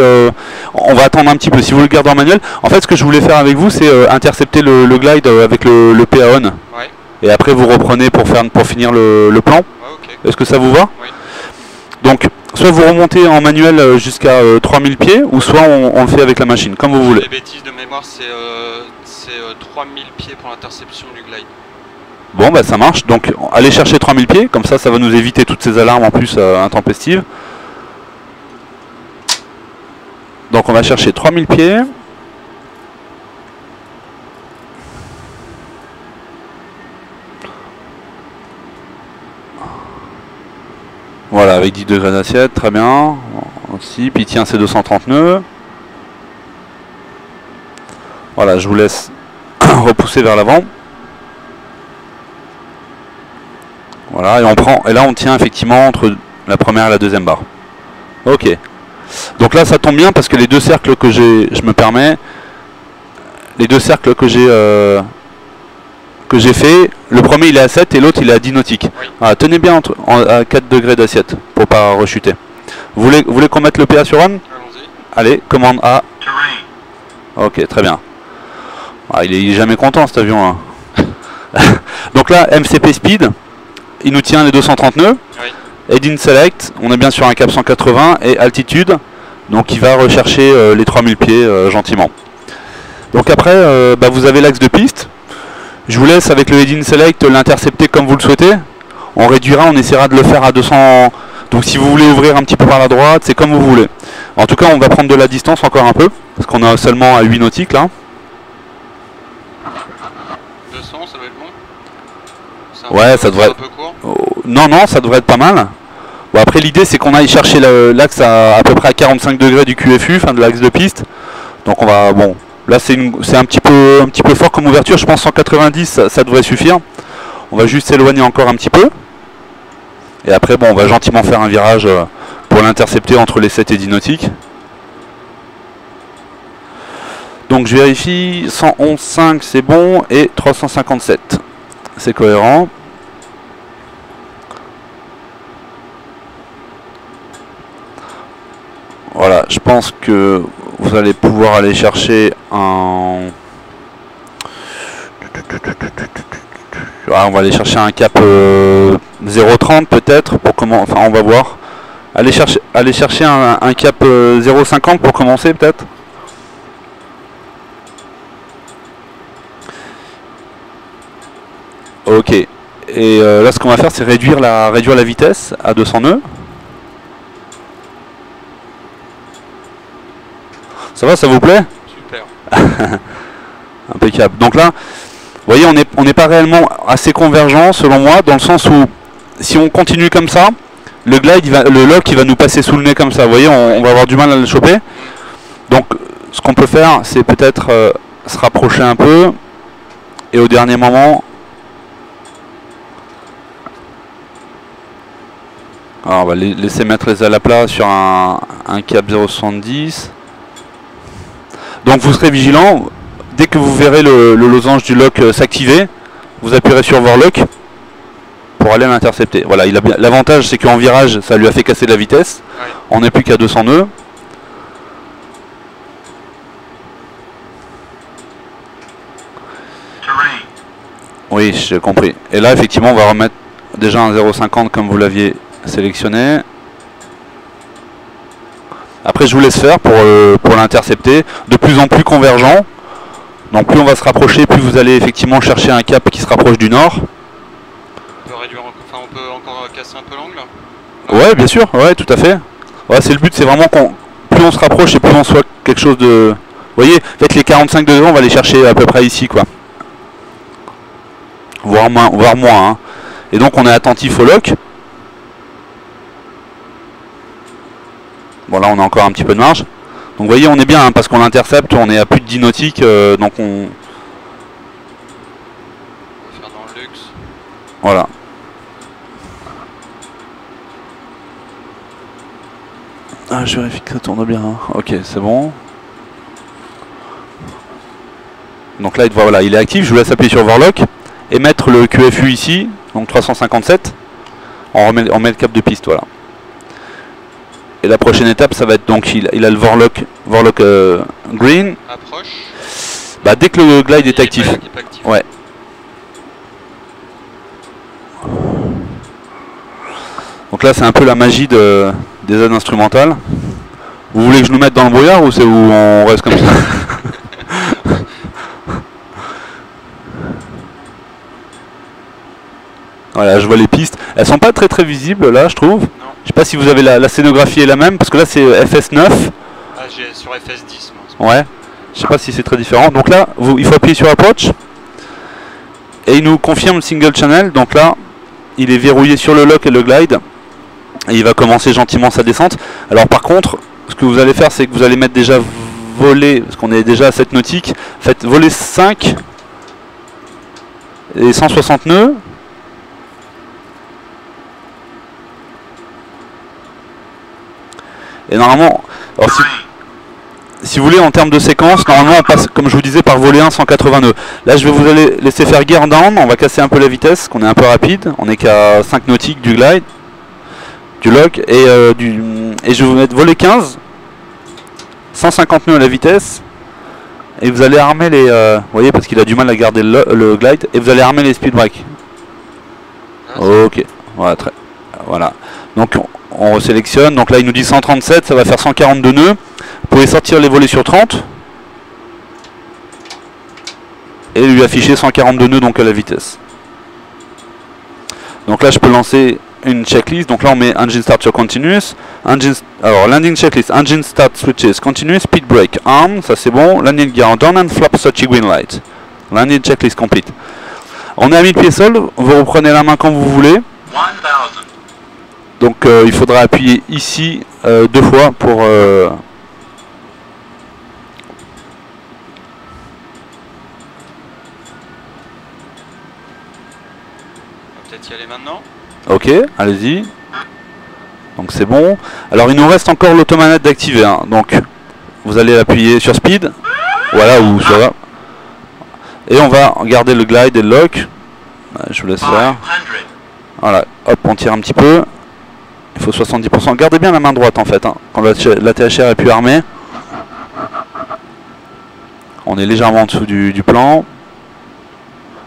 on va attendre un petit peu, si vous le gardez en manuel. En fait, ce que je voulais faire avec vous, c'est intercepter le glide avec le PA on. Ouais. Et après, vous reprenez pour finir le plan. Ouais, ok. Est-ce que ça vous va? Oui. Donc, soit vous remontez en manuel jusqu'à 3000 pieds, ou soit on le fait avec la machine, comme vous voulez. Les bêtises de mémoire, c'est 3000 pieds pour l'interception du glide. Bon, bah ça marche. Donc, allez chercher 3000 pieds, comme ça va nous éviter toutes ces alarmes en plus intempestives. Donc, on va chercher 3000 pieds. Voilà, avec 10 degrés d'assiette, très bien. Aussi, puis tiens, c'est 230 nœuds. Voilà, je vous laisse repousser vers l'avant. Voilà, et on prend, et là on tient effectivement entre la première et la deuxième barre. Ok. Donc là ça tombe bien parce que les deux cercles que j'ai, je me permets, les deux cercles que j'ai fait, le premier il est à 7 et l'autre il est à 10 nautiques. Oui. Voilà, tenez bien à 4 degrés d'assiette pour pas rechuter. Vous voulez qu'on mette le PA sur on? Allons-y. Allez, commande A. Ok, très bien. Ah, il est jamais content cet avion là. Donc là, MCP Speed, il nous tient les 230 nœuds. Oui. Heading Select, on est bien sur un cap 180 et altitude, donc il va rechercher les 3000 pieds gentiment. Donc après, vous avez l'axe de piste. Je vous laisse avec le Heading Select l'intercepter comme vous le souhaitez. On réduira, on essaiera de le faire à 200. Donc si vous voulez ouvrir un petit peu par la droite, c'est comme vous voulez. En tout cas, on va prendre de la distance encore un peu, parce qu'on est seulement à 8 nautiques là. 200, ça doit être bon. Ouais, ça devrait être un peu court. Non, ça devrait être pas mal. Bon, après, l'idée, c'est qu'on aille chercher l'axe à peu près à 45 degrés du QFU, fin de l'axe de piste. Donc, on va. Bon, là, c'est un petit peu fort comme ouverture. Je pense 190, ça devrait suffire. On va juste s'éloigner encore un petit peu. Et après, bon, on va gentiment faire un virage pour l'intercepter entre les 7 et 10 nautiques. Donc, je vérifie. 111,5, c'est bon. Et 357. C'est cohérent. Voilà, je pense que vous allez pouvoir aller chercher un... Ah, on va aller chercher un cap 0,30 peut-être pour comment... Enfin, on va voir. Allez chercher un cap 0,50 pour commencer peut-être. Ok. Et là, ce qu'on va faire, c'est réduire la vitesse à 200 nœuds. Ça va, ça vous plaît? Super. Impeccable. Donc là, vous voyez, on n'est pas réellement assez convergent selon moi, dans le sens où si on continue comme ça, le glide, le lock, il va nous passer sous le nez comme ça. Vous voyez, on va avoir du mal à le choper. Donc, ce qu'on peut faire, c'est peut-être se rapprocher un peu et au dernier moment. Alors, on va laisser mettre les ailes à plat sur un cap 0,70. Donc vous serez vigilant, dès que vous verrez le losange du lock s'activer, vous appuierez sur Overlock pour aller l'intercepter. Voilà, l'avantage c'est qu'en virage, ça lui a fait casser la vitesse. Ouais. On n'est plus qu'à 200 nœuds. Oui, j'ai compris. Et là, effectivement, on va remettre déjà un 0,50 comme vous l'aviez sélectionné. Après, je vous laisse faire pour l'intercepter. De plus en plus convergent. Donc plus on va se rapprocher, plus vous allez effectivement chercher un cap qui se rapproche du nord. On peut réduire, enfin on peut encore casser un peu l'angle. Ouais, bien sûr, ouais, tout à fait. Ouais, c'est le but, c'est vraiment qu'on plus on se rapproche et plus on soit quelque chose de... Vous voyez, faites les 45 degrés, on va les chercher à peu près ici, quoi. Voire moins, hein. Et donc on est attentif au lock. Bon là on a encore un petit peu de marge. Donc vous voyez on est bien hein, parce qu'on l'intercepte, on est à plus de 10 nautiques, donc on... va faire dans le luxe. Voilà. Ah je vérifie que ça tourne bien. Hein. Ok c'est bon. Donc là voilà, il est actif, je vous laisse appuyer sur Overlock et mettre le QFU ici, donc 357. On met le cap de piste, voilà. Et la prochaine étape, ça va être donc il a le Vorlock green. Approche. Bah dès que le glide est actif. Il est pas actif. Ouais. Donc là, c'est un peu la magie des aides instrumentales. Vous voulez que je nous mette dans le brouillard ou c'est où on reste comme ça? Voilà, je vois les pistes. Elles sont pas très visibles là, je trouve. Non. Je sais pas si vous avez la scénographie est la même, parce que là c'est FS9. Ah, j'ai sur FS10 moi. Ouais. Je sais pas si c'est très différent. Donc là, il faut appuyer sur Approach. Et il nous confirme le single channel. Donc là, il est verrouillé sur le lock et le glide. Et il va commencer gentiment sa descente. Alors par contre, ce que vous allez faire, c'est que vous allez mettre déjà voler, parce qu'on est déjà à 7 nautiques. Faites voler 5 et 160 nœuds. Et normalement, alors si vous voulez, en termes de séquence, normalement on passe, comme je vous disais, par volet 1 180 nœuds. Là je vais vous aller laisser faire gear down, on va casser un peu la vitesse, qu'on est un peu rapide, on est qu'à 5 nautiques du glide, du lock, et je vais vous mettre volet 15, 150 nœuds à la vitesse, et vous allez armer les... vous voyez, parce qu'il a du mal à garder le glide, et vous allez armer les speed brakes. Ok, voilà, voilà. Donc on resélectionne, donc là il nous dit 137, ça va faire 142 nœuds. Vous pouvez sortir les volets sur 30 et lui afficher 142 nœuds donc à la vitesse. Donc là je peux lancer une checklist, donc là on met engine start sur continuous, alors landing checklist, engine start switches, continuous, speed brake, arm, ça c'est bon, landing gear down and flap touching green light. Landing checklist complete. On est à 1000 pieds sol, vous reprenez la main quand vous voulez. 1000. Donc il faudra appuyer ici 2 fois pour... peut-être y aller maintenant. Ok, allez-y. Donc c'est bon. Alors il nous reste encore l'automanette d'activer. Hein. Donc vous allez appuyer sur speed. Voilà, ou sur là. Et on va garder le glide et le lock. Je vous laisse faire. Voilà, hop, on tire un petit peu. Il faut 70%. Gardez bien la main droite en fait. Hein, quand la THR est plus armée. On est légèrement en dessous du plan.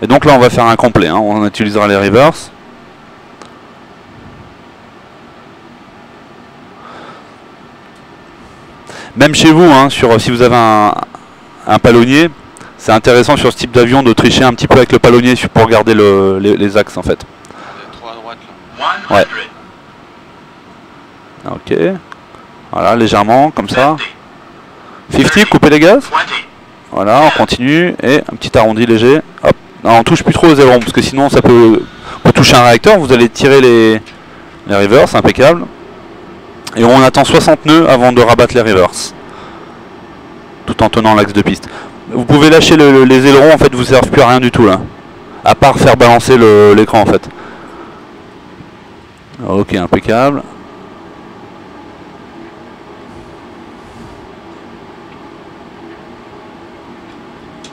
Et donc là on va faire un complet, hein. On utilisera les reverse. Même chez vous, hein, si vous avez un palonnier, c'est intéressant sur ce type d'avion de tricher un petit peu avec le palonnier pour garder les axes en fait. Trop à droite là. Ouais. Ok. Voilà, légèrement, comme ça. 50, couper les gaz. Voilà, on continue. Et un petit arrondi léger. Hop. Non, on touche plus trop aux ailerons parce que sinon ça peut toucher un réacteur. Vous allez tirer les reverse, impeccable. Et on attend 60 nœuds avant de rabattre les reverse. Tout en tenant l'axe de piste. Vous pouvez lâcher les ailerons, en fait, vous ne servent plus à rien du tout là. À part faire balancer l'écran en fait. Ok, impeccable.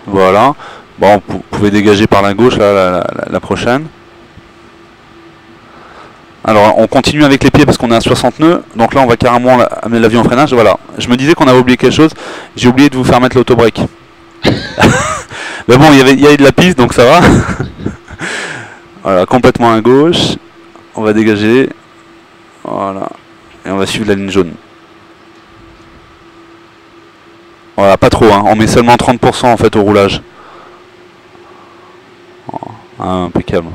Voilà. Bon, vous pouvez dégager par la gauche là, la prochaine. Alors on continue avec les pieds parce qu'on est à 60 nœuds. Donc là on va carrément amener l'avion en freinage. Voilà. Je me disais qu'on avait oublié quelque chose. J'ai oublié de vous faire mettre l'autobreak. Mais bon, il y avait de la piste donc ça va. Voilà, complètement à gauche. On va dégager. Voilà. Et on va suivre la ligne jaune. Voilà, pas trop, hein. On met seulement 30% en fait au roulage. Impeccable.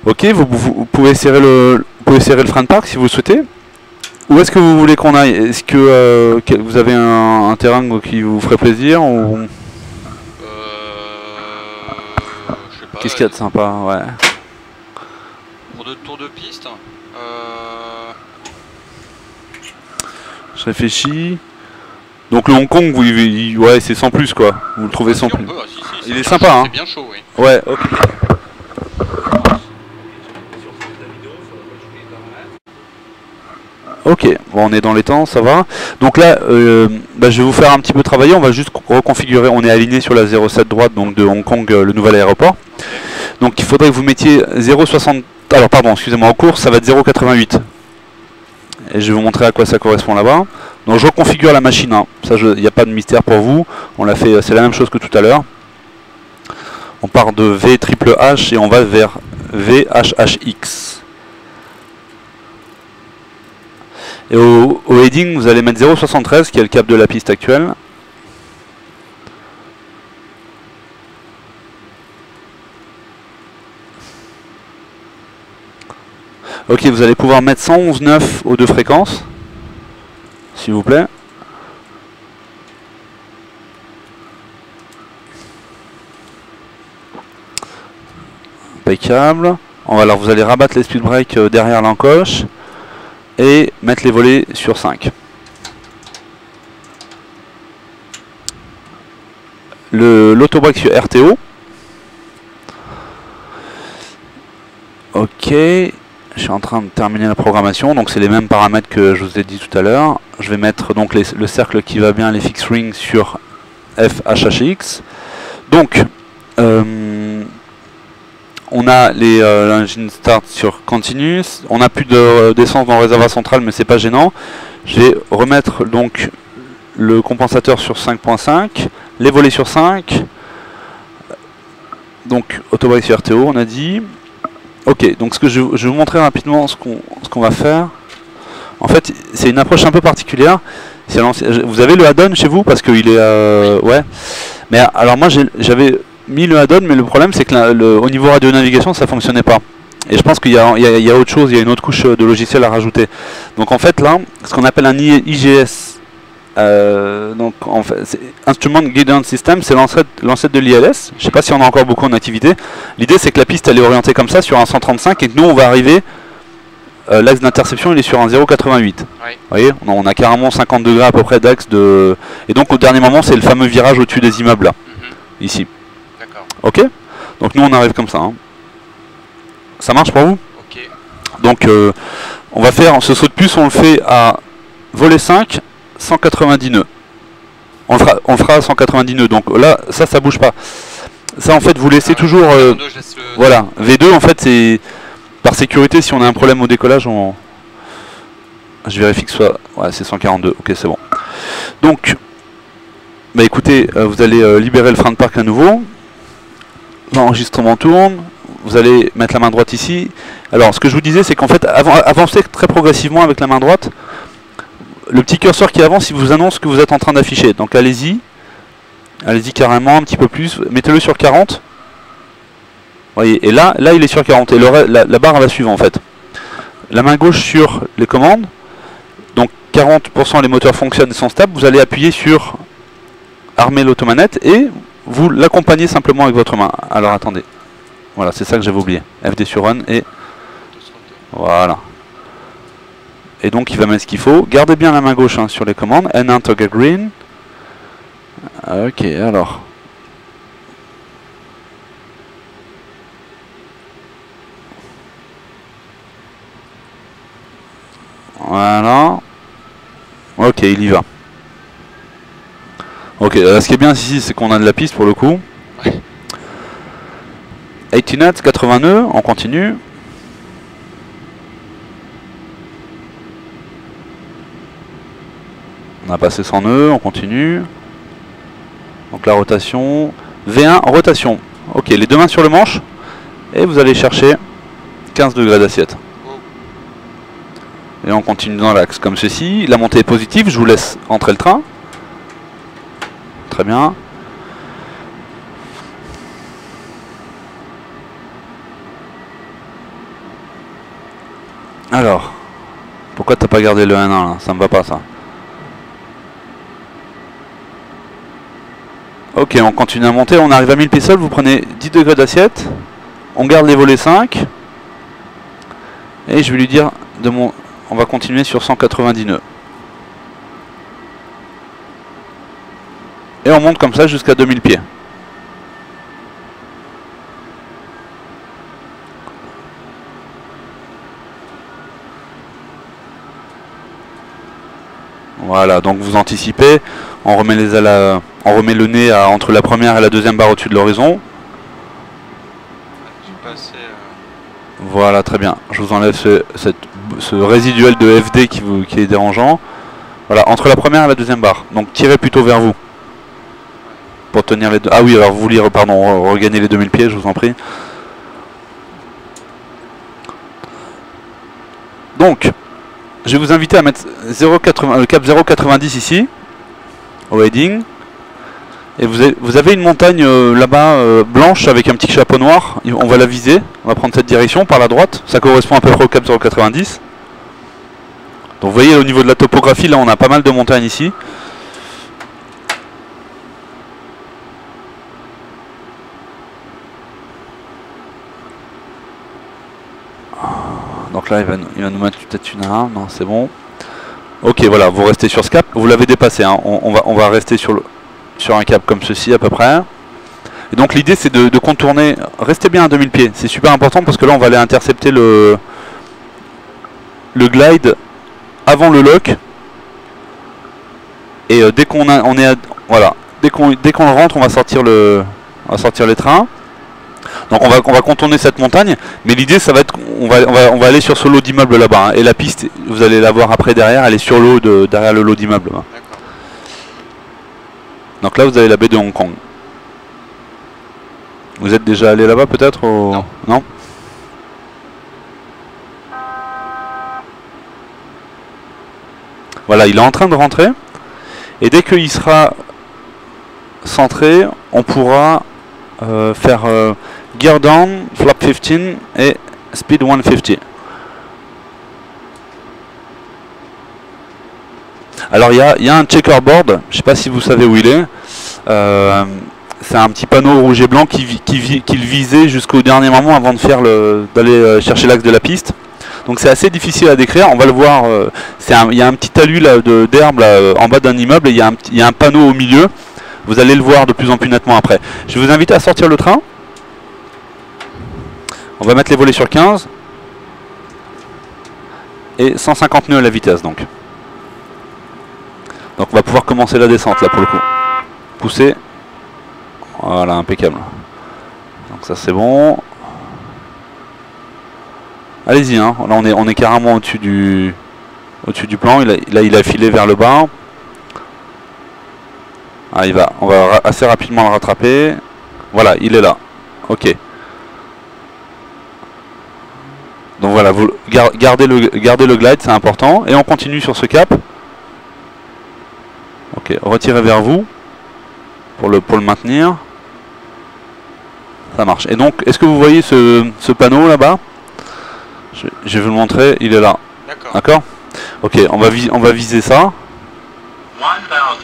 Ok, vous pouvez serrer le frein de parc si vous le souhaitez. Où est-ce que vous voulez qu'on aille? Est-ce que vous avez un terrain qui vous ferait plaisir ou... je sais pas. Qu'est-ce qu'il y a de sympa, ouais. Pour 2 tours de piste. Je réfléchis. Donc le Hong Kong, ouais, c'est sans plus quoi. Vous le trouvez sans plus. Il est sympa, hein. C'est bien chaud, oui. Ouais, ok. Ok, bon, on est dans les temps, ça va. Donc là, je vais vous faire un petit peu travailler. On va juste reconfigurer. On est aligné sur la 07 droite, donc de Hong Kong, le nouvel aéroport. Donc il faudrait que vous mettiez 0,60. Alors pardon, excusez-moi, en course, ça va être 0,88. Et je vais vous montrer à quoi ça correspond là-bas. Donc je reconfigure la machine. Hein. Ça, il n'y a pas de mystère pour vous. On l'a fait, c'est la même chose que tout à l'heure. On part de V triple H et on va vers VHHX. Et au heading, vous allez mettre 0,73 qui est le cap de la piste actuelle. Ok, vous allez pouvoir mettre 111,9 aux 2 fréquences, s'il vous plaît. Impeccable. Alors vous allez rabattre les speed brakes derrière l'encoche et mettre les volets sur 5. L'autobreak sur RTO. Ok. Je suis en train de terminer la programmation, donc c'est les mêmes paramètres que je vous ai dit tout à l'heure. Je vais mettre donc le cercle qui va bien, les fixed rings sur FHHX. Donc, on a l'engine start sur continuous. On n'a plus d'essence dans le réservoir central, mais c'est pas gênant. Je vais remettre donc le compensateur sur 5.5, les volets sur 5. Donc autobrake sur RTO, on a dit. Ok, donc je vais vous montrer rapidement ce qu'on va faire. En fait, c'est une approche un peu particulière. Vous avez le add-on chez vous parce qu'il est... ouais. Mais alors moi j'avais mis le add-on, mais le problème c'est que au niveau radio-navigation ça fonctionnait pas. Et je pense qu'il y a autre chose, il y a une autre couche de logiciel à rajouter. Donc en fait là, ce qu'on appelle un IGS, donc en fait, Instrument Guidance System, c'est l'ancêtre de l'ILS. Je sais pas si on a encore beaucoup en activité. L'idée c'est que la piste elle est orientée comme ça sur un 135 et que nous on va arriver, l'axe d'interception il est sur un 0,88. Oui. Vous voyez, on a carrément 50 degrés à peu près d'axe de... Et donc au dernier moment c'est le fameux virage au-dessus des immeubles là, ici. D'accord. Ok. Donc nous on arrive comme ça. Hein. Ça marche pour vous? Ok. Donc on va faire ce saut de puce, on le fait à volet 5, 190 nœuds. On le fera à 190 nœuds. Donc là, ça bouge pas. Ça en fait, vous laissez toujours... voilà, V2 en fait c'est... Par sécurité, si on a un problème au décollage, je vérifie que ce soit... Ouais, c'est 142. Ok, c'est bon. Donc, bah écoutez, vous allez libérer le frein de parc à nouveau. L'enregistrement tourne. Vous allez mettre la main droite ici. Alors, ce que je vous disais, c'est qu'en fait, avancez très progressivement avec la main droite. Le petit curseur qui avance, il vous annonce ce que vous êtes en train d'afficher. Donc, allez-y. Allez-y carrément, un petit peu plus. Mettez-le sur 40. Voyez, et là, il est sur 40. Et la barre va suivre, en fait. La main gauche sur les commandes. Donc, 40% les moteurs fonctionnent et sont stables. Vous allez appuyer sur armer l'automanette et vous l'accompagnez simplement avec votre main. Alors, attendez. Voilà, c'est ça que j'avais oublié. FD sur Run et... Voilà. Et donc il va mettre ce qu'il faut. Gardez bien la main gauche hein, sur les commandes. N1 toggle green. Ok, alors. Voilà. Ok, il y va. Ok, ce qui est bien ici, c'est qu'on a de la piste pour le coup. Ouais. 80 knots, 80 nœuds, on continue. On a passé 100 nœuds, on continue. Donc la rotation. V1, rotation. Ok, les deux mains sur le manche. Et vous allez chercher 15 degrés d'assiette. Et on continue dans l'axe comme ceci. La montée est positive, je vous laisse entrer le train. Très bien. Alors, pourquoi t'as pas gardé le 1-1 là? Ça me va pas ça. Ok, on continue à monter, on arrive à 1000 pieds sol, vous prenez 10 degrés d'assiette. On garde les volets 5. Et je vais lui dire, on va continuer sur 190 nœuds. Et on monte comme ça jusqu'à 2000 pieds. Voilà, donc vous anticipez, on remet le nez entre la première et la deuxième barre au-dessus de l'horizon. Voilà, très bien. Je vous enlève ce résiduel de FD qui est dérangeant. Voilà, entre la première et la deuxième barre. Donc tirez plutôt vers vous. Pour tenir les deux. Ah oui, alors vous voulez, pardon, regagner les 2000 pieds, je vous en prie. Donc, je vais vous inviter à mettre le cap 0,90 ici, au heading. Et vous avez une montagne là-bas, blanche, avec un petit chapeau noir. On va la viser, on va prendre cette direction par la droite. Ça correspond à peu près au cap 0,90. Donc vous voyez au niveau de la topographie, là on a pas mal de montagnes ici. Donc là il va nous mettre peut-être une arme, non c'est bon. Ok voilà, vous restez sur ce cap, vous l'avez dépassé, hein. on va rester sur un cap comme ceci à peu près. Et donc l'idée c'est de contourner, restez bien à 2000 pieds, c'est super important parce que là on va aller intercepter le glide avant le lock. Et dès qu'on voilà, dès qu'on le rentre, on va sortir les trains. Donc on va contourner cette montagne, mais l'idée ça va être, on va aller sur ce lot d'immeubles là-bas, hein, et la piste, vous allez la voir après derrière, elle est sur l'eau derrière le lot d'immeubles. Hein. Donc là vous avez la baie de Hong Kong. Vous êtes déjà allé là-bas peut-être ou... Non. Non. Voilà, il est en train de rentrer. Et dès qu'il sera centré, on pourra faire gear down, flap 15 et speed 150. Alors il y a un checkerboard, je ne sais pas si vous savez où il est. C'est un petit panneau rouge et blanc qui le visait jusqu'au dernier moment avant d'aller chercher l'axe de la piste. Donc c'est assez difficile à décrire, on va le voir, il y a un petit talus d'herbe en bas d'un immeuble et il y a un panneau au milieu. Vous allez le voir de plus en plus nettement après. Je vous invite à sortir le train. On va mettre les volets sur 15. Et 150 nœuds à la vitesse donc. Donc on va pouvoir commencer la descente là pour le coup. Pousser. Voilà, impeccable. Donc ça c'est bon. Allez-y, hein. Là on est carrément au-dessus du plan. Là il a filé vers le bas. Ah, on va assez rapidement le rattraper. Voilà, il est là. Ok. Donc voilà, vous gardez le glide, c'est important. Et on continue sur ce cap. Ok, retirez vers vous pour le maintenir. Ça marche. Et donc, est-ce que vous voyez ce panneau là-bas? Je vais vous le montrer, il est là. D'accord. Ok, on va viser ça.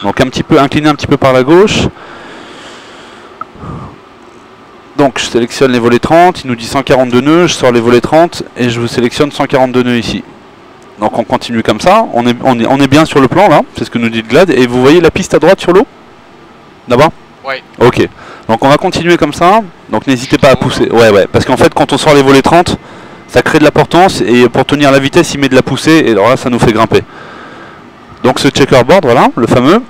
Donc incliné un petit peu par la gauche. Donc je sélectionne les volets 30, il nous dit 142 nœuds, je sors les volets 30 et je vous sélectionne 142 nœuds ici. Donc on continue comme ça, on est bien sur le plan là, c'est ce que nous dit le glide. Et vous voyez la piste à droite sur l'eau? Là-bas? Ouais. Ok, donc on va continuer comme ça, donc n'hésitez pas à pousser. Ouais, parce qu'en fait quand on sort les volets 30, ça crée de la portance et pour tenir la vitesse il met de la poussée et alors là ça nous fait grimper. Donc ce checkerboard, voilà, le fameux.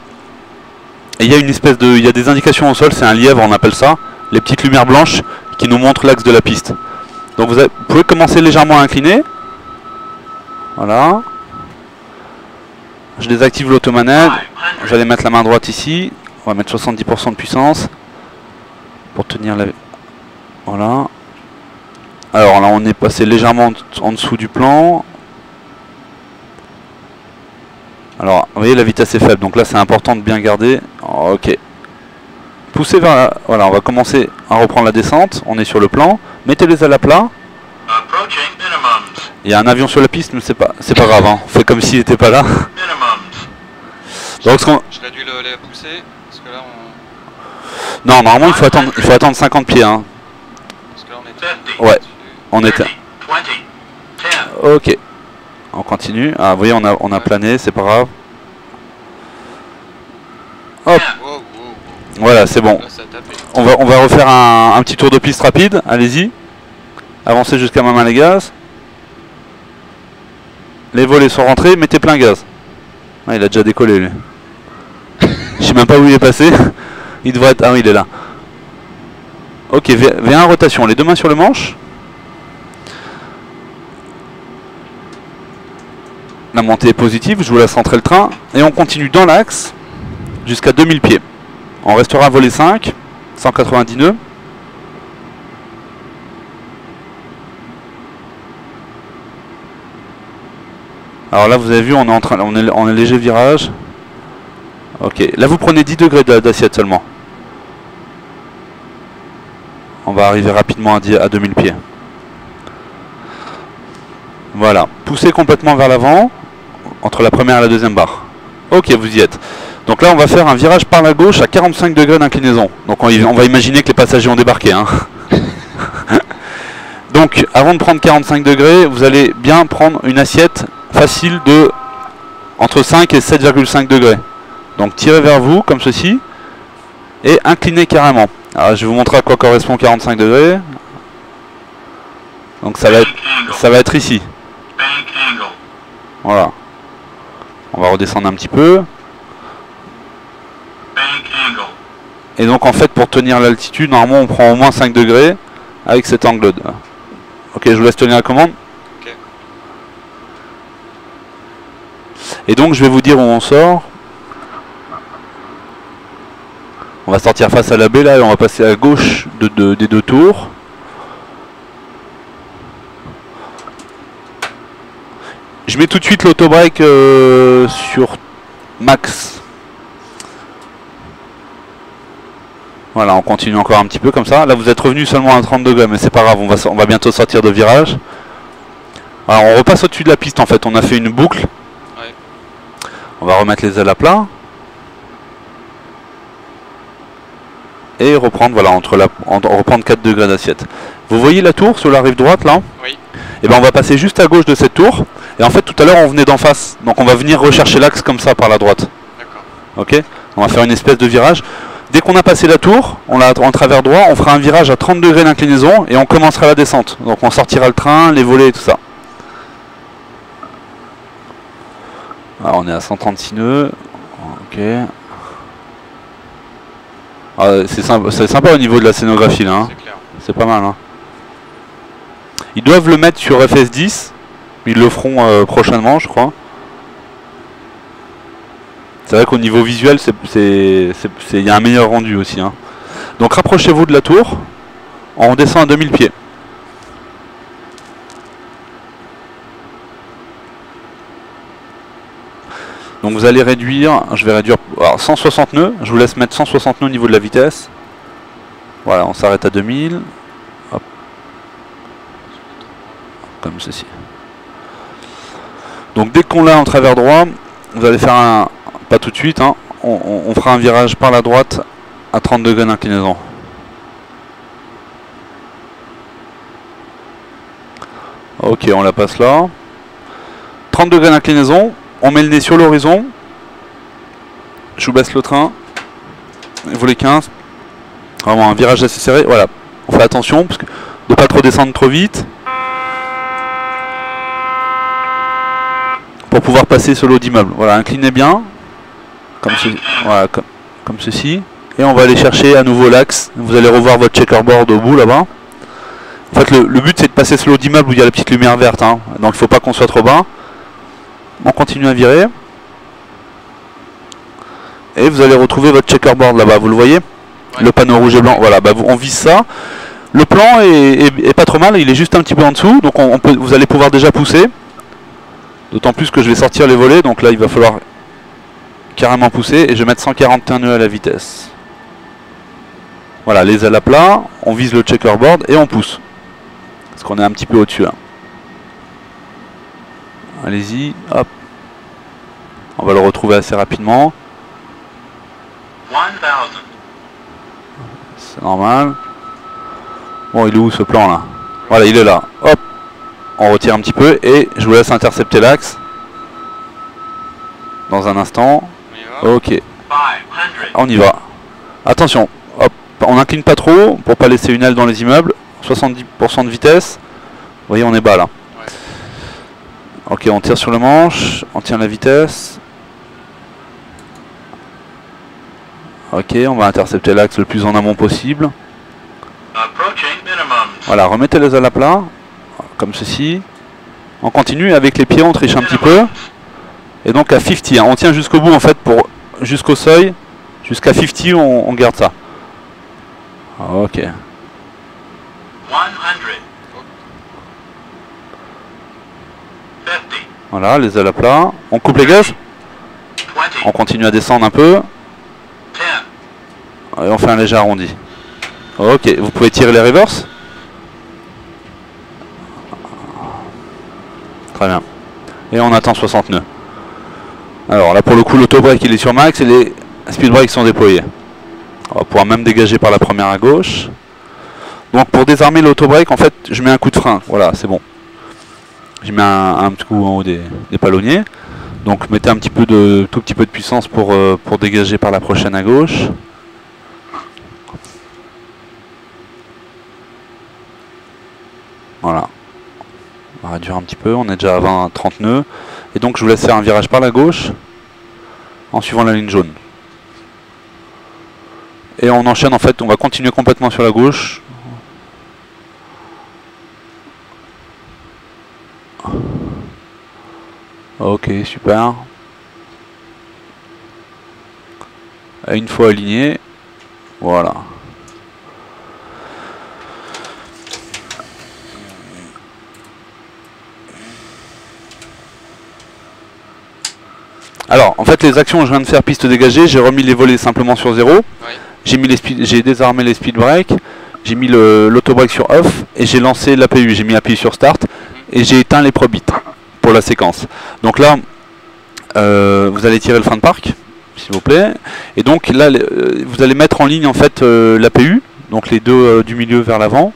Et il y a il y a des indications au sol, c'est un lièvre on appelle ça, les petites lumières blanches qui nous montrent l'axe de la piste. Donc vous pouvez commencer légèrement à incliner. Voilà. Je désactive l'automanette, je vais aller mettre la main droite ici, on va mettre 70% de puissance pour tenir la... Voilà. Alors là on est passé légèrement en dessous du plan. Alors, vous voyez, la vitesse est faible, donc là c'est important de bien garder. Ok. Poussez vers la... Voilà, on va commencer à reprendre la descente. On est sur le plan. Mettez-les à la plat. Il y a un avion sur la piste, mais c'est pas grave. Hein. On fait comme s'il n'était pas là. Donc, je réduis la poussée, parce que là on... Non, normalement il faut attendre 50 pieds. Hein. Parce que là on est... Ouais, on était... Ok. On continue. Ah, vous voyez, on a plané, c'est pas grave. Hop. Voilà, c'est bon. On va refaire un petit tour de piste rapide. Allez-y. Avancez jusqu'à ma main les gaz. Les volets sont rentrés. Mettez plein gaz. Ah, il a déjà décollé, lui. Je sais même pas où il est passé. Il devrait être... Ah oui, il est là. Ok, V1 rotation. Les deux mains sur le manche. La montée est positive, je vous laisse rentrer le train. Et on continue dans l'axe jusqu'à 2000 pieds. On restera à volet 5, 190 nœuds. Alors là vous avez vu, on est en léger virage. Ok, là vous prenez 10 degrés d'assiette seulement. On va arriver rapidement à 2000 pieds. Voilà, poussez complètement vers l'avant. Entre la première et la deuxième barre. Ok, vous y êtes. Donc là on va faire un virage par la gauche à 45 degrés d'inclinaison. Donc on va imaginer que les passagers ont débarqué. Hein. Donc avant de prendre 45 degrés, vous allez bien prendre une assiette facile de entre 5 et 7,5 degrés. Donc tirez vers vous comme ceci et inclinez carrément. Alors je vais vous montrer à quoi correspond 45 degrés. Donc ça va être ici. Voilà. On va redescendre un petit peu. Et donc en fait pour tenir l'altitude, normalement on prend au moins 5 degrés avec cet angle. Ok, je vous laisse tenir la commande. Ok. Et donc je vais vous dire où on sort. On va sortir face à la baie là et on va passer à gauche des deux tours. Je mets tout de suite l'autobreak sur max. Voilà, on continue encore un petit peu comme ça. Là vous êtes revenu seulement à 30 degrés, mais c'est pas grave, on va bientôt sortir de virage. Alors on repasse au-dessus de la piste en fait, on a fait une boucle. Ouais. On va remettre les ailes à plat. Et reprendre, voilà, reprendre 4 degrés d'assiette. Vous voyez la tour sur la rive droite là? Oui. Et ben on va passer juste à gauche de cette tour. Et en fait tout à l'heure on venait d'en face. Donc on va venir rechercher l'axe comme ça par la droite. D'accord. Ok? On va faire une espèce de virage. Dès qu'on a passé la tour, on l'a en travers droit, on fera un virage à 30 degrés d'inclinaison et on commencera la descente. Donc on sortira le train, les volets et tout ça. Alors on est à 136 nœuds. Ok. Ah, c'est sympa au niveau de la scénographie là. Hein. C'est clair. C'est pas mal. Hein. Ils doivent le mettre sur FS10. Ils le feront prochainement, je crois. C'est vrai qu'au niveau visuel, il y a un meilleur rendu aussi. Hein. Donc rapprochez-vous de la tour. On descend à 2000 pieds. Donc vous allez réduire, je vais réduire alors 160 nœuds. Je vous laisse mettre 160 nœuds au niveau de la vitesse. Voilà, on s'arrête à 2000. Hop. Comme ceci. Donc dès qu'on l'a en travers droit, vous allez faire un... Pas tout de suite, hein, on fera un virage par la droite à 30 degrés d'inclinaison. Ok, on la passe là. 30 degrés d'inclinaison, on met le nez sur l'horizon. Je vous baisse le train. Volet 15. Vraiment un virage assez serré. Voilà, on fait attention parce que de ne pas trop descendre trop vite. Pour pouvoir passer sur l'eau d'immeuble. Voilà, inclinez bien. Voilà, comme ceci. Et on va aller chercher à nouveau l'axe. Vous allez revoir votre checkerboard au bout là-bas. En fait, le but c'est de passer sur l'eau d'immeuble où il y a la petite lumière verte. Hein. Donc il ne faut pas qu'on soit trop bas. On continue à virer. Et vous allez retrouver votre checkerboard là-bas. Vous le voyez? Ouais. Le panneau rouge et blanc. Voilà, bah, on vise ça. Le plan est pas trop mal. Il est juste un petit peu en dessous. Donc vous allez pouvoir déjà pousser. D'autant plus que je vais sortir les volets. Donc là, il va falloir carrément pousser. Et je vais mettre 141 nœuds à la vitesse. Voilà, les ailes à plat. On vise le checkerboard et on pousse. Parce qu'on est un petit peu au-dessus là. Allez-y, hop. On va le retrouver assez rapidement. 1000. C'est normal. Bon, il est où ce plan là? Voilà, il est là. Hop. On retire un petit peu et je vous laisse intercepter l'axe. Dans un instant. Ok. On y va. Attention. Hop. On n'incline pas trop pour pas laisser une aile dans les immeubles. 70% de vitesse. Vous voyez, on est bas là. Ok, on tire sur le manche, on tient la vitesse. Ok, on va intercepter l'axe le plus en amont possible. Voilà, remettez les ailes à plat, comme ceci. On continue, avec les pieds on triche un petit peu. Et donc à 50, hein, on tient jusqu'au bout en fait, jusqu'au seuil. Jusqu'à 50, on garde ça. Ok. 100. Voilà, les ailes à plat. On coupe les gaz. 20. On continue à descendre un peu. 10. Et on fait un léger arrondi. Ok, vous pouvez tirer les reverse. Très bien. Et on attend 60 nœuds. Alors là pour le coup l'auto-break il est sur max et les speed brakes sont déployés. On va pouvoir même dégager par la première à gauche. Donc pour désarmer l'auto-break en fait je mets un coup de frein. Voilà, c'est bon. Je mets un petit coup en haut des palonniers. Donc mettez un petit peu tout petit peu de puissance pour dégager par la prochaine à gauche. Voilà. On va réduire un petit peu, on est déjà à 20-30 nœuds. Et donc je vous laisse faire un virage par la gauche en suivant la ligne jaune. Et on enchaîne en fait, on va continuer complètement sur la gauche. Ok, super. Une fois aligné, voilà. Alors, en fait, les actions que je viens de faire piste dégagée, j'ai remis les volets simplement sur 0. Ouais. J'ai désarmé les speed breaks, j'ai mis l'auto-break sur off et j'ai lancé l'APU. J'ai mis appuyé sur start et j'ai éteint les probits pour la séquence. Donc là, vous allez tirer le frein de parc, s'il vous plaît. Et donc là, vous allez mettre en ligne en fait l'APU, donc les deux du milieu vers l'avant.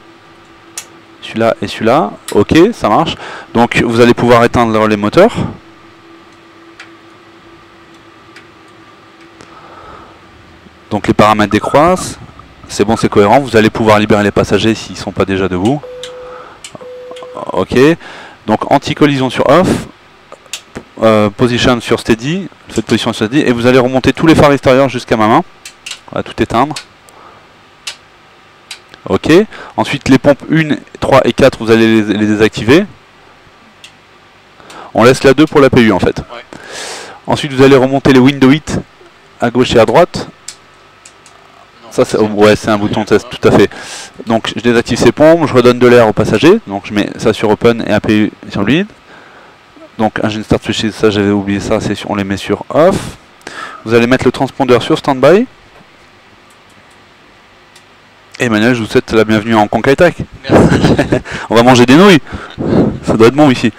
Celui-là et celui-là. Ok, ça marche. Donc vous allez pouvoir éteindre le relais moteur. Donc les paramètres décroissent. C'est bon, c'est cohérent. Vous allez pouvoir libérer les passagers s'ils ne sont pas déjà debout. Ok. Donc anti-collision sur off. Position sur steady. Faites position sur steady. Et vous allez remonter tous les phares extérieurs jusqu'à ma main. On va tout éteindre. Ok. Ensuite les pompes 1, 3 et 4, vous allez les désactiver. On laisse la 2 pour l'APU en fait. Ouais. Ensuite vous allez remonter les window hit à gauche et à droite. Ça c'est ouais, c'est un bouton test, tout à fait. Donc je désactive ces pompes, je redonne de l'air aux passagers. Donc je mets ça sur open et APU sur lead. Donc engine start switches, ça j'avais oublié ça, on les met sur off. Vous allez mettre le transpondeur sur standby. Et Emmanuel, je vous souhaite la bienvenue en Conquête Attack. Merci. On va manger des nouilles. Ça doit être bon ici.